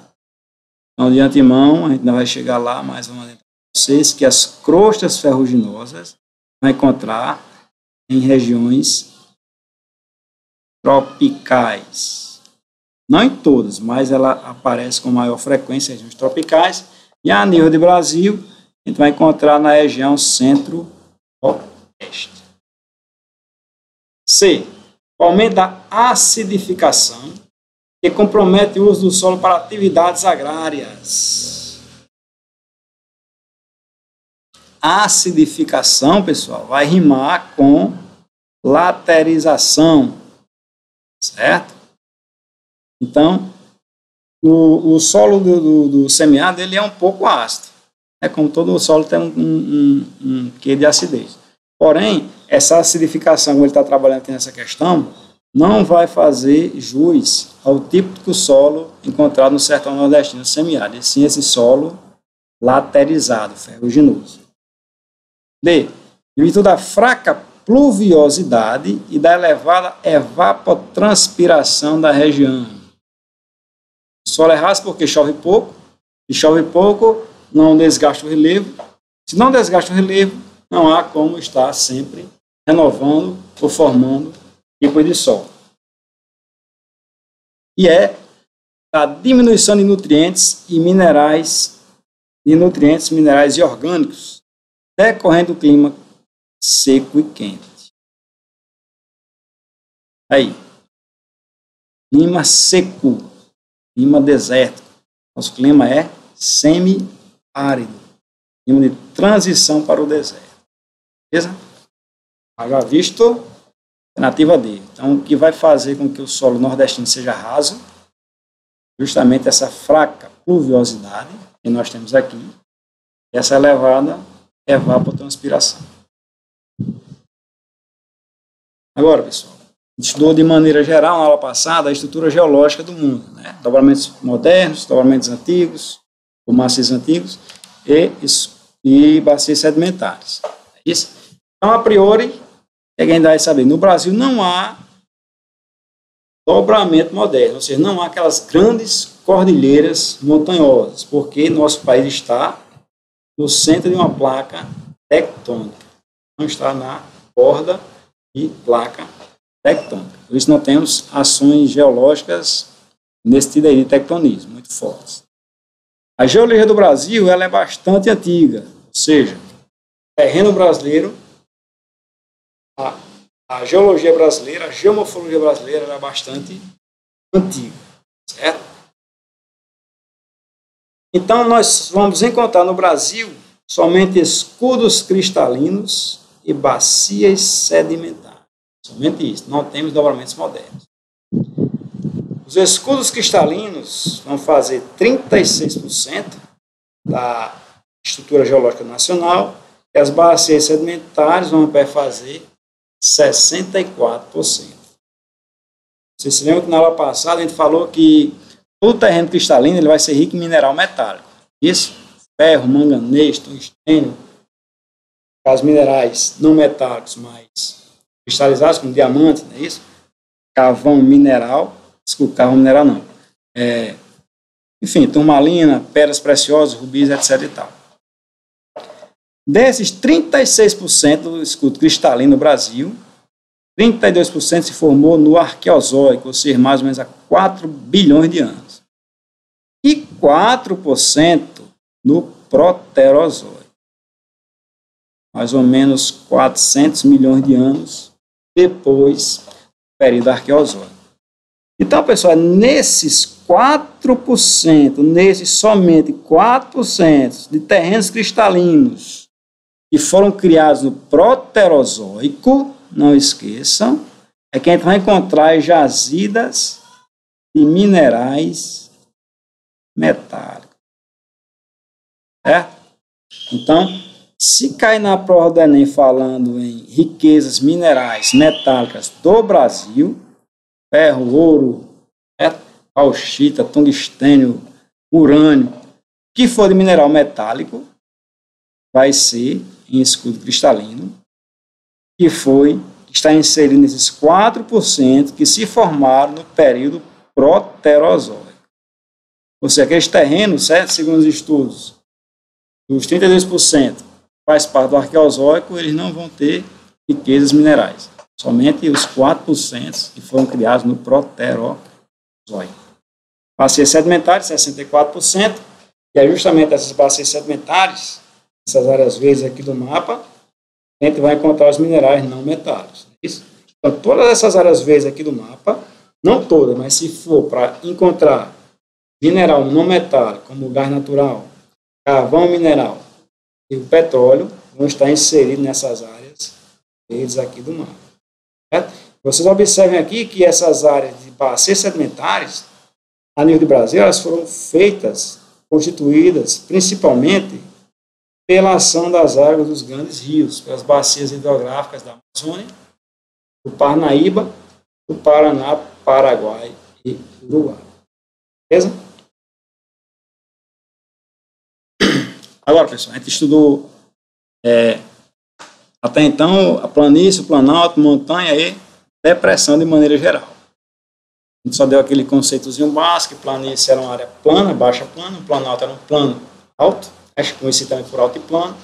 Então, de antemão, a gente não vai chegar lá, mas vamos adentrar vocês que as crostas ferruginosas vai encontrar em regiões tropicais. Não em todas, mas ela aparece com maior frequência em regiões tropicais. E a nível de Brasil, a gente vai encontrar na região centro-oeste. C. O aumento da acidificação, que compromete o uso do solo para atividades agrárias. A acidificação, pessoal, vai rimar com laterização, certo? Então, o solo do semiárido ele é um pouco ácido. Como todo o solo tem um quê de acidez. Porém, essa acidificação, como ele está trabalhando aqui nessa questão, não vai fazer jus ao típico solo encontrado no sertão nordestino semiárido, e sim esse solo laterizado, ferruginoso. D. Em virtude da fraca pluviosidade e da elevada evapotranspiração da região. O solo é raso porque chove pouco, e chove pouco, não desgasta o relevo. Se não desgasta o relevo, não há como estar sempre renovando ou formando tipos de solo. E da diminuição de nutrientes e minerais de nutrientes, minerais e orgânicos, decorrente do clima seco e quente. Aí, clima seco, clima desértico. Nosso clima é semi-árido, clima de transição para o deserto. Beleza? Já visto, alternativa D. Então, o que vai fazer com que o solo nordestino seja raso? Justamente essa fraca pluviosidade que nós temos aqui, essa elevada evapotranspiração. Agora, pessoal, a gente estudou de maneira geral, na aula passada, a estrutura geológica do mundo, né? Dobramentos modernos, dobramentos antigos, ou maciços antigos, e bacias sedimentares. É isso? Então, a priori, alguém vai saber, no Brasil não há dobramento moderno, ou seja, não há aquelas grandes cordilheiras montanhosas, porque nosso país está no centro de uma placa tectônica, não está na borda de placa tectônica. Por isso, não temos ações geológicas nesse tipo de tectonismo, muito fortes. A geologia do Brasil ela é bastante antiga, ou seja, o terreno brasileiro, a geologia brasileira, a geomorfologia brasileira é bastante antiga, certo? Então, nós vamos encontrar no Brasil somente escudos cristalinos e bacias sedimentares. Somente isso, não temos dobramentos modernos. Os escudos cristalinos vão fazer 36% da estrutura geológica nacional e as bacias sedimentares vão fazer 64%. Vocês se lembram que na aula passada a gente falou que todo terreno cristalino ele vai ser rico em mineral metálico. Isso? Ferro, manganês, tungstênio, os minerais não metálicos, mas cristalizados, como diamante, não é isso? Carvão mineral, desculpa, carvão mineral não. Enfim, turmalina, pedras preciosas, rubis, etc. e tal. Desses 36% do escudo cristalino no Brasil, 32% se formou no Arqueozoico, ou seja, mais ou menos há 4 bilhões de anos. E 4% no Proterozoico, mais ou menos 400 milhões de anos depois do período Arqueozoico. Então, pessoal, nesses 4%, nesses somente 4% de terrenos cristalinos que foram criados no Proterozoico, não esqueçam, é que a gente vai encontrar jazidas de minerais metálicos. Certo? Então, se cair na prova do Enem falando em riquezas minerais metálicas do Brasil, ferro, ouro, bauxita, tungstênio, urânio, que for de mineral metálico, vai ser em escudo cristalino, que está inserido nesses 4% que se formaram no período Proterozoico. Ou seja, aqueles terrenos, certo? Segundo os estudos, os 32% faz parte do Arqueozoico, eles não vão ter riquezas minerais. Somente os 4% que foram criados no Proterozoico. Bacias sedimentares, 64%, e é justamente essas bacias sedimentares, essas áreas verdes aqui do mapa, a gente vai encontrar os minerais não metálicos. Isso? Então, todas essas áreas verdes aqui do mapa, não todas, mas se for para encontrar mineral não metálico, como gás natural, carvão mineral e o petróleo, vão estar inseridos nessas áreas verdes aqui do mapa. Certo? Vocês observem aqui que essas áreas de bacias sedimentares, a nível do Brasil, elas foram feitas, constituídas, principalmente pela ação das águas dos grandes rios, pelas bacias hidrográficas da Amazônia, do Parnaíba, do Paraná, Paraguai e Uruguai. Beleza? Agora, pessoal, a gente estudou até então a planície, o planalto, montanha e depressão de maneira geral. A gente só deu aquele conceitozinho básico, que planície era uma área plana, baixa plana, o planalto era um plano alto, conhecido também por altiplano,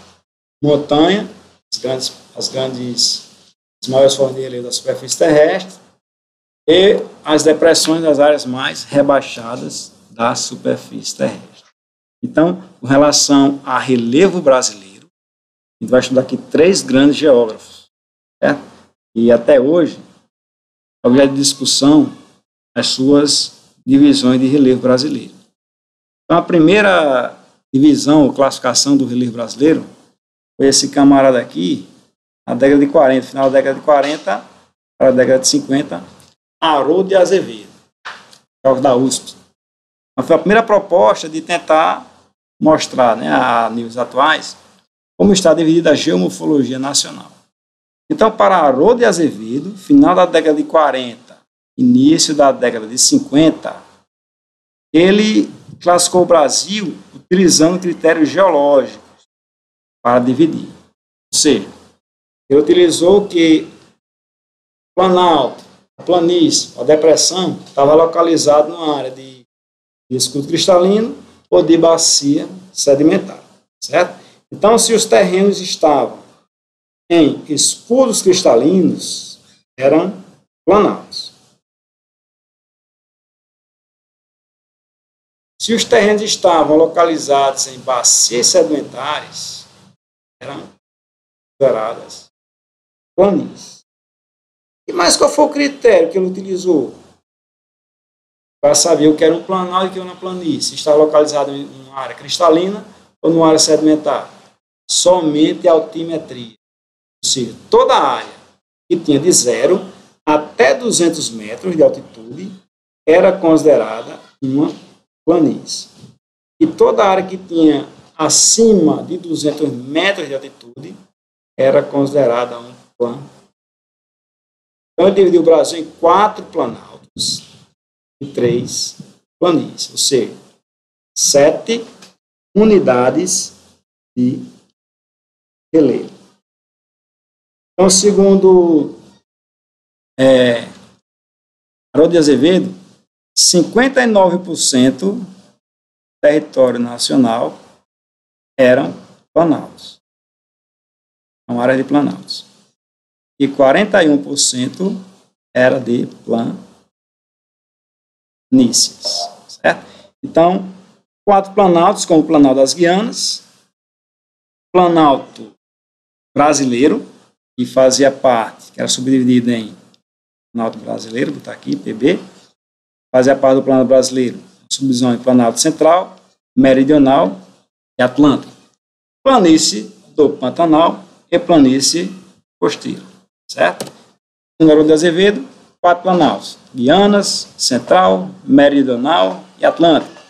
montanha, as maiores cordilheiras da superfície terrestre, e as depressões das áreas mais rebaixadas da superfície terrestre. Então, com relação a relevo brasileiro, a gente vai estudar aqui 3 grandes geógrafos, certo? E até hoje, é objeto de discussão as suas divisões de relevo brasileiro. Então, a primeira divisão ou classificação do relevo brasileiro foi esse camarada aqui, na década de 40, final da década de 40, para a década de 50, Haroldo de Azevedo, da USP. Então, foi a primeira proposta de tentar mostrar, né, a níveis atuais, como está dividida a geomorfologia nacional. Então, para Haroldo de Azevedo, final da década de 40, início da década de 50, ele classificou o Brasil utilizando critérios geológicos para dividir. Ou seja, ele utilizou que o planalto, a planície, a depressão, estava localizado numa área de escudo cristalino ou de bacia sedimentar, certo? Então, se os terrenos estavam em escudos cristalinos, eram planaltos. Se os terrenos estavam localizados em bacias sedimentares, eram consideradas planícies. E mais qual foi o critério que ele utilizou para saber o que era um planalto e o que era uma planície? Se estava localizado em uma área cristalina ou numa área sedimentar? Somente a altimetria. Ou seja, toda a área que tinha de 0 até 200 metros de altitude era considerada uma planície. E toda a área que tinha acima de 200 metros de altitude era considerada um plano. Então, ele dividiu o Brasil em 4 planaltos e 3 planícies, ou seja, 7 unidades de relevo. Então, segundo Haroldo de Azevedo, 59% do território nacional eram planaltos, uma área de planaltos, e 41% era de planícies, certo? Então, 4 planaltos, como o Planalto das Guianas, Planalto Brasileiro, que fazia parte, que era subdividido em Planalto Brasileiro, botar aqui, PB, fazia parte do Planalto Brasileiro, subdivisão em Planalto Central, Meridional e Atlântico. Planície do Pantanal e planície costeira, certo? Haroldo de Azevedo, 4 planaltos, Guianas, Central, Meridional e Atlântico.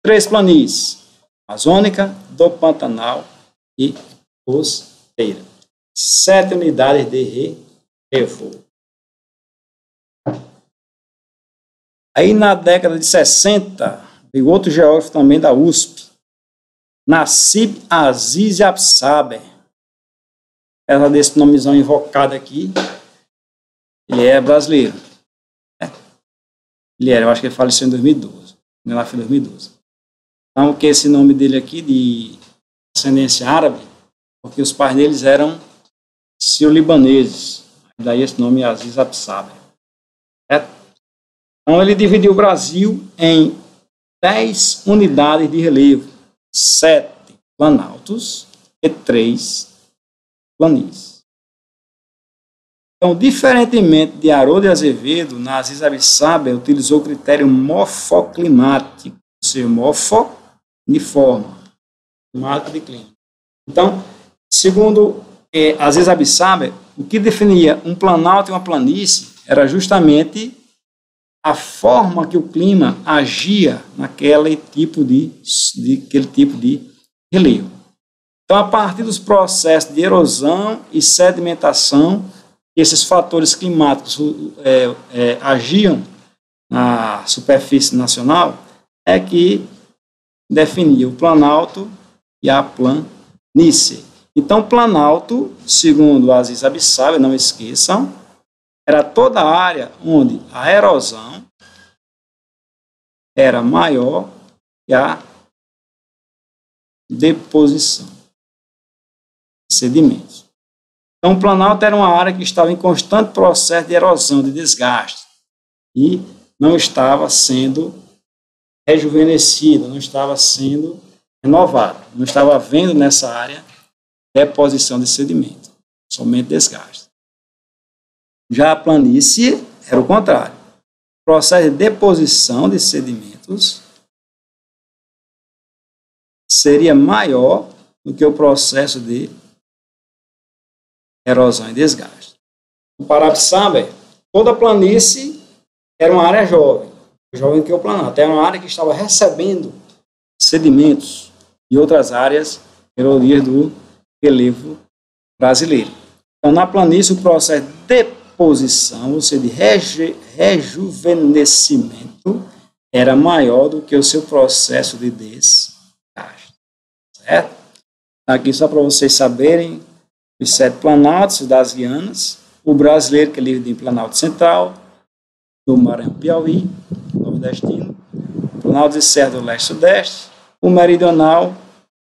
3 planícies, Amazônica, do Pantanal e costeira. 7 unidades de relevo. Aí, na década de 60, veio outro geógrafo também da USP, Nassib Aziz Absaber. Ela desse nomezão invocado aqui, ele é brasileiro. Ele era, eu acho que ele faleceu em 2012. Ele foi em 2012. Então, que esse nome dele aqui, de ascendência árabe, porque os pais deles eram sírio-libaneses. Daí esse nome é Aziz Absaber. Então, ele dividiu o Brasil em 10 unidades de relevo, 7 planaltos e 3 planícies. Então, diferentemente de Haroldo de Azevedo, Aziz Absaber utilizou o critério morfoclimático, ou seja, morfo de forma, climático de clima. Então, segundo Aziz Absaber, o que definia um planalto e uma planície era justamente a forma que o clima agia naquele tipo de relevo. Então, a partir dos processos de erosão e sedimentação, esses fatores climáticos agiam na superfície nacional, é que definia o planalto e a planície. Então, planalto, segundo Aziz Absaber, não esqueçam, era toda a área onde a erosão era maior que a deposição de sedimentos. Então, o planalto era uma área que estava em constante processo de erosão, de desgaste, e não estava sendo rejuvenescida, não estava sendo renovado. Não estava havendo nessa área deposição de sedimento, somente desgaste. Já a planície era o contrário. O processo de deposição de sedimentos seria maior do que o processo de erosão e desgaste. No Parapsamba, toda a planície era uma área jovem que o Planalto. Era uma área que estava recebendo sedimentos de outras áreas erodidas do relevo brasileiro. Então, na planície, o processo de deposição, ou seja, de rejuvenescimento, era maior do que o seu processo de desgaste. Certo? Aqui, só para vocês saberem, os 7 planaltos das Guianas, o brasileiro, que é livre de Planalto Central, do Maranhão, Piauí, nordestino, Planalto de Serra do Leste e Sudeste, o meridional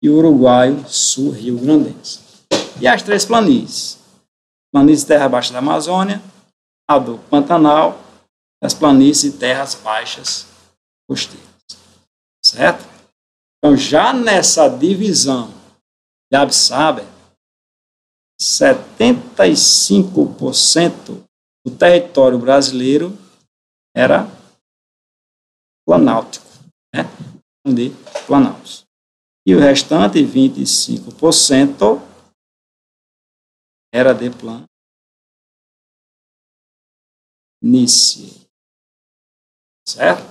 e o uruguaio, sul, Rio Grandense. E as 3 planícies. Planície de terra baixa da Amazônia, a do Pantanal, as planícies de terras baixas costeiras. Certo? Então, já nessa divisão de Absaber, 75% do território brasileiro era planáltico, né? De planaltos. E o restante, 25%, era de planície. Certo?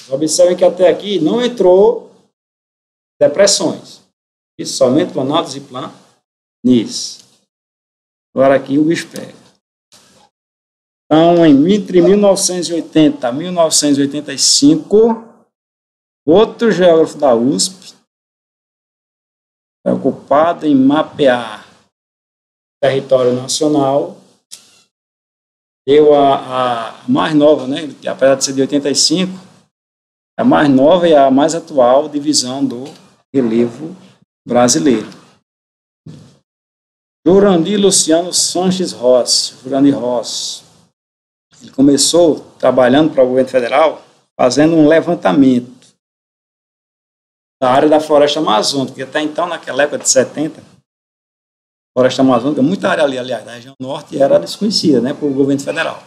Observem que até aqui não entrou depressões. E somente planaltos e planícies. Agora aqui o bicho pega. Então, entre 1980 e 1985, outro geógrafo da USP, preocupado em mapear o território nacional, deu a mais nova, né, apesar de ser de 85, a mais nova e a mais atual divisão do relevo brasileiro. Jurandir Luciano Sanches Rossi, Jurandir Rossi. Ele começou trabalhando para o governo federal, fazendo um levantamento da área da floresta amazônica, porque até então, naquela época de 70, a floresta amazônica, muita área ali, aliás, da região norte, era desconhecida, né, para o governo federal.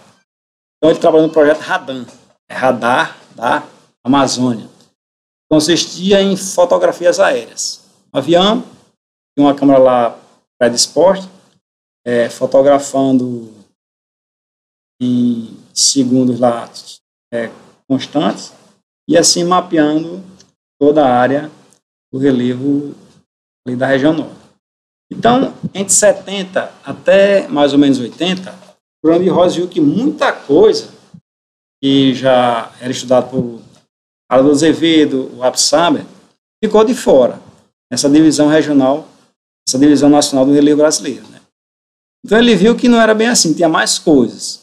Então, ele trabalhou no projeto RADAM, Radar da Amazônia. Consistia em fotografias aéreas. Um avião, tinha uma câmera lá predisposta, fotografando em segundos lá constantes, e assim mapeando toda a área do relevo ali da região norte. Então, entre 70 até mais ou menos 80, o Jurandir Rossi viu que muita coisa que já era estudado por Haroldo Azevedo, o Absaber, ficou de fora, essa divisão regional, essa divisão nacional do relevo brasileiro, né? Então, ele viu que não era bem assim, tinha mais coisas.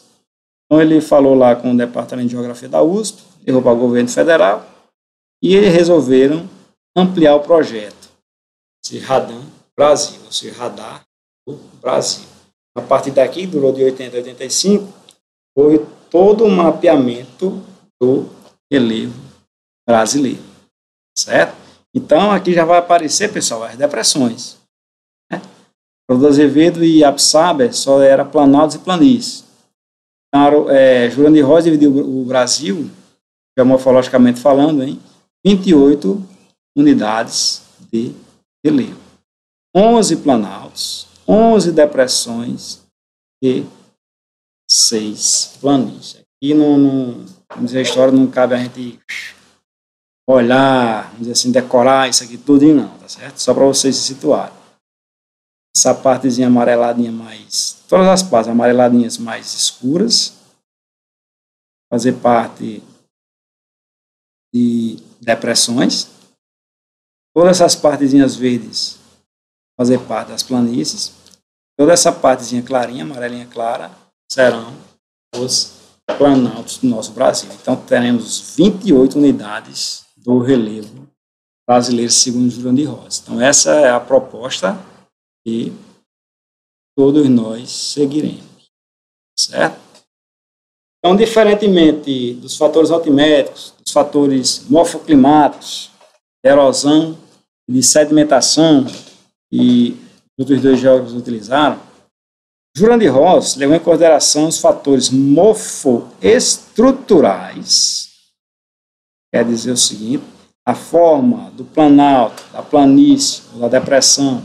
Então, ele falou lá com o Departamento de Geografia da USP, levou para o governo federal, e eles resolveram ampliar o projeto, esse RADAM Brasil, esse Radar do Brasil. A partir daqui, durou de 80 a 85, houve todo um mapeamento do relevo brasileiro, certo? Então, aqui já vai aparecer, pessoal, as depressões. Né? Haroldo Azevedo e Absaber só era planaltos e planícies. Então, Jurandir Rossi dividiu o Brasil, geomorfologicamente falando, em 28 unidades de relevo. 11 planaltos, 11 depressões e 6 planícies. Aqui, vamos dizer, a história não cabe a gente olhar, vamos dizer assim, decorar isso aqui tudo, não, tá certo? Só para vocês se situarem. Essa partezinha amareladinha mais... Todas as partes amareladinhas mais escuras, fazer parte de depressões. Todas essas partezinhas verdes fazer parte das planícies. Toda essa partezinha clarinha, amarelinha clara, serão os planaltos do nosso Brasil. Então, teremos 28 unidades do relevo brasileiro, segundo Jurandir Rossi. Então, essa é a proposta que todos nós seguiremos. Certo? Então, diferentemente dos fatores altimétricos, dos fatores morfoclimáticos, erosão de sedimentação e outros dois geólogos utilizaram, Jurandir Ross levou em consideração os fatores morfoestruturais, quer dizer o seguinte: a forma do planalto, da planície ou da depressão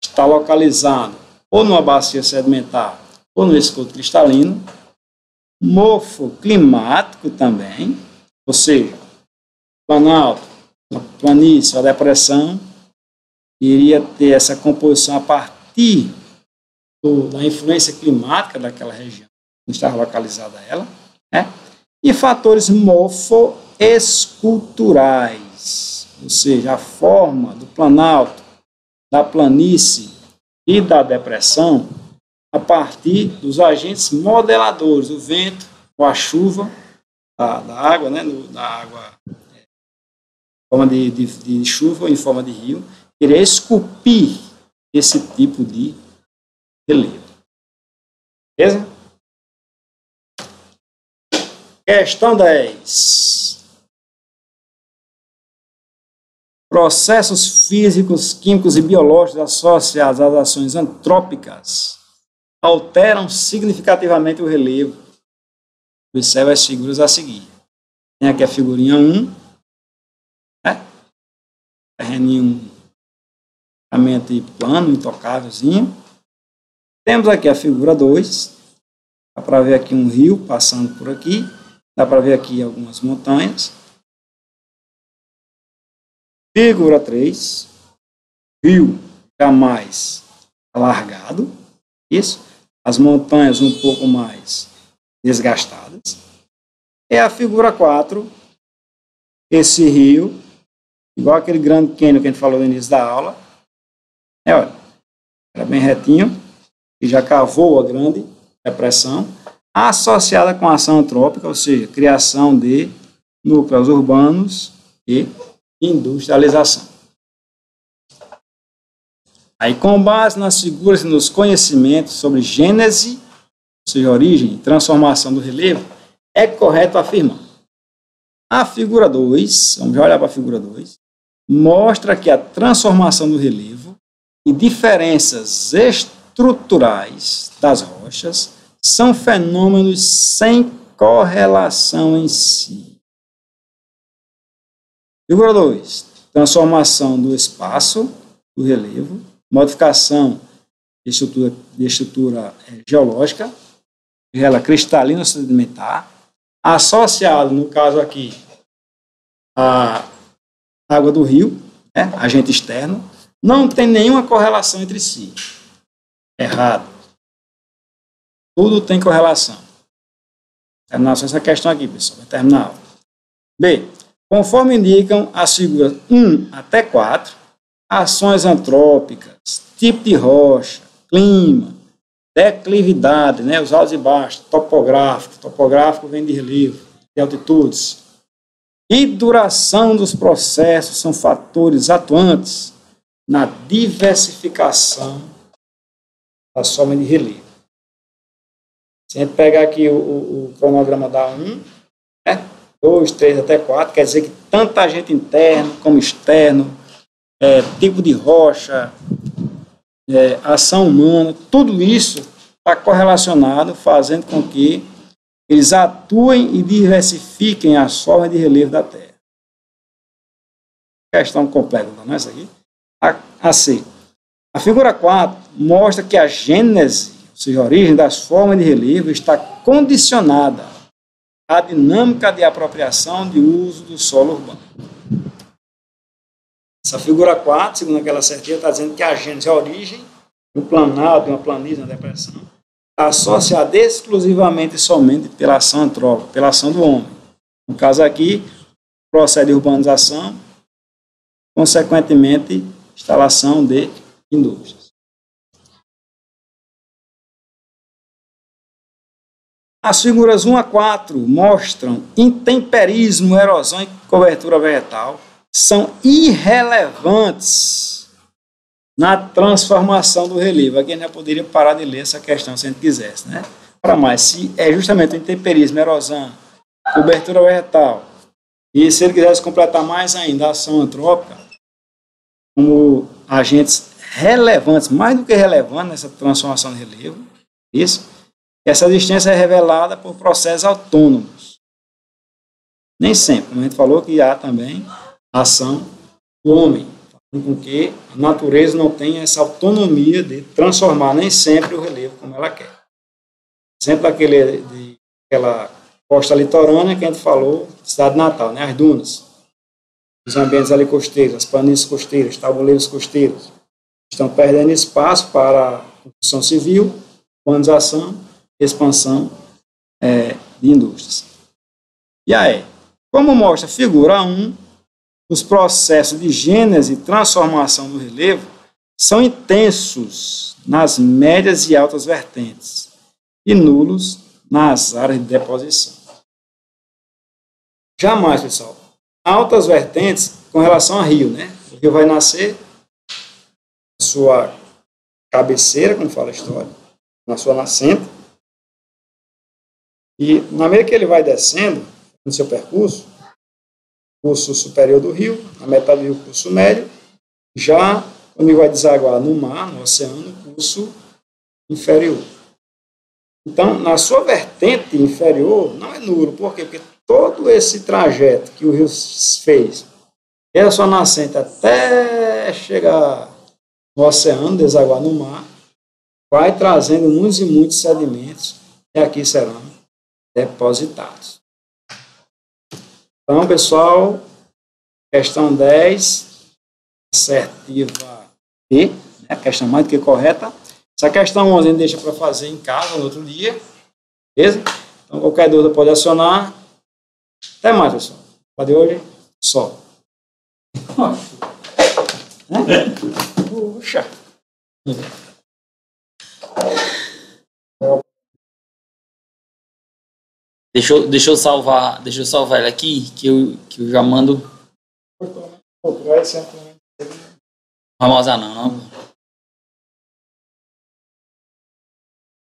está localizado ou numa bacia sedimentar ou no esgoto cristalino, morfoclimático também, ou seja, o planalto, a planície, a depressão iria ter essa composição a partir da influência climática daquela região onde estava localizada ela, né? E fatores morfoesculturais, ou seja, a forma do planalto, da planície e da depressão a partir dos agentes modeladores, o vento, ou a chuva, da água, né? Da água em forma de chuva ou em forma de rio, iria esculpir esse tipo de relevo. Beleza? Questão 10. Processos físicos, químicos e biológicos associados às ações antrópicas alteram significativamente o relevo. Observe as figuras a seguir. Tem aqui a figurinha 1, né? Terreninho plano, intocávelzinho. Temos aqui a figura 2, dá para ver aqui um rio passando por aqui, dá para ver aqui algumas montanhas. Figura 3, rio já mais alargado, isso, as montanhas um pouco mais desgastadas. E a figura 4, esse rio, igual aquele grande cânion que a gente falou no início da aula, olha, era bem retinho, e já cavou a grande depressão, associada com a ação antrópica, ou seja, criação de núcleos urbanos e industrialização. Aí, com base nas figuras e nos conhecimentos sobre gênese, ou seja, origem e transformação do relevo, é correto afirmar. A figura 2, vamos já olhar para a figura 2, mostra que a transformação do relevo e diferenças estruturais das rochas são fenômenos sem correlação em si. Figura 2. Transformação do espaço, do relevo, modificação de estrutura geológica, ela cristalina ou sedimentar, associado, no caso aqui, à água do rio, né, agente externo, não tem nenhuma correlação entre si. Errado. Tudo tem correlação. Terminar só essa questão aqui, pessoal. Vai terminar a aula. B. Conforme indicam as figuras 1 até 4, ações antrópicas, tipo de rocha, clima, declividade, né, os altos e baixos, topográfico vem de relevo, de altitudes, e duração dos processos são fatores atuantes na diversificação da forma de relevo. Se a gente pegar aqui o cronograma da 1, né, 2, 3 até 4, quer dizer que tanto agente interno como externo, tipo de rocha, ação humana, tudo isso está correlacionado, fazendo com que eles atuem e diversifiquem as formas de relevo da Terra. Questão completa, não é essa aqui? A C. A figura 4 mostra que a gênese, ou seja, a origem das formas de relevo, está condicionada à dinâmica de apropriação de uso do solo urbano. Essa figura 4, segundo aquela certeza, está dizendo que a gênese, a origem, um planalto, uma planície, uma depressão, está associada exclusivamente e somente pela ação antrópica, pela ação do homem. No caso aqui, processo de urbanização, consequentemente, instalação de indústrias. As figuras 1 a 4 mostram intemperismo, erosão e cobertura vegetal, são irrelevantes na transformação do relevo. Aqui a gente já poderia parar de ler essa questão se a gente quisesse, né? Para mais, se é justamente o intemperismo, erosão, cobertura vegetal, e se ele quisesse completar mais ainda a ação antrópica, como agentes relevantes, mais do que relevantes nessa transformação de relevo. Isso. Essa existência é revelada por processos autônomos. Nem sempre, como a gente falou, que há também a ação do homem, fazendo com que a natureza não tenha essa autonomia de transformar nem sempre o relevo como ela quer. Exemplo daquela costa litorânea que a gente falou, cidade de Natal, né? As dunas, os ambientes ali costeiros, as planícies costeiras, tabuleiros costeiros, estão perdendo espaço para a construção civil, urbanização, expansão de indústrias. E aí, como mostra a figura 1, os processos de gênese e transformação do relevo são intensos nas médias e altas vertentes e nulos nas áreas de deposição. Jamais, pessoal, altas vertentes com relação a rio, né? O rio vai nascer na sua cabeceira, como fala a história, na sua nascente, e na medida que ele vai descendo no seu percurso, curso superior do rio, a metade do rio, curso médio, já quando ele vai desaguar no mar, no oceano, curso inferior. Então, na sua vertente inferior, não é nulo. Por quê? Porque todo esse trajeto que o rio fez, desde a sua nascente até chegar no oceano, desaguar no mar, vai trazendo muitos e muitos sedimentos que aqui serão depositados. Então, pessoal, questão 10, assertiva B, né, questão mais do que correta. Essa questão 11 a gente deixa para fazer em casa no outro dia, beleza? Então, qualquer dúvida pode acionar. Até mais, pessoal. Para de hoje, só. Puxa. Deixa eu salvar ele aqui, que eu já mando. Não vai usar não.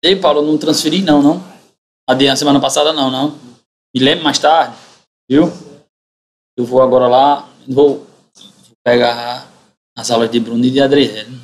Ei, Paulo, eu não transferi não. A semana passada não. Me lembro mais tarde, viu? Eu vou agora lá, vou pegar as aulas de Bruno e de Adriele.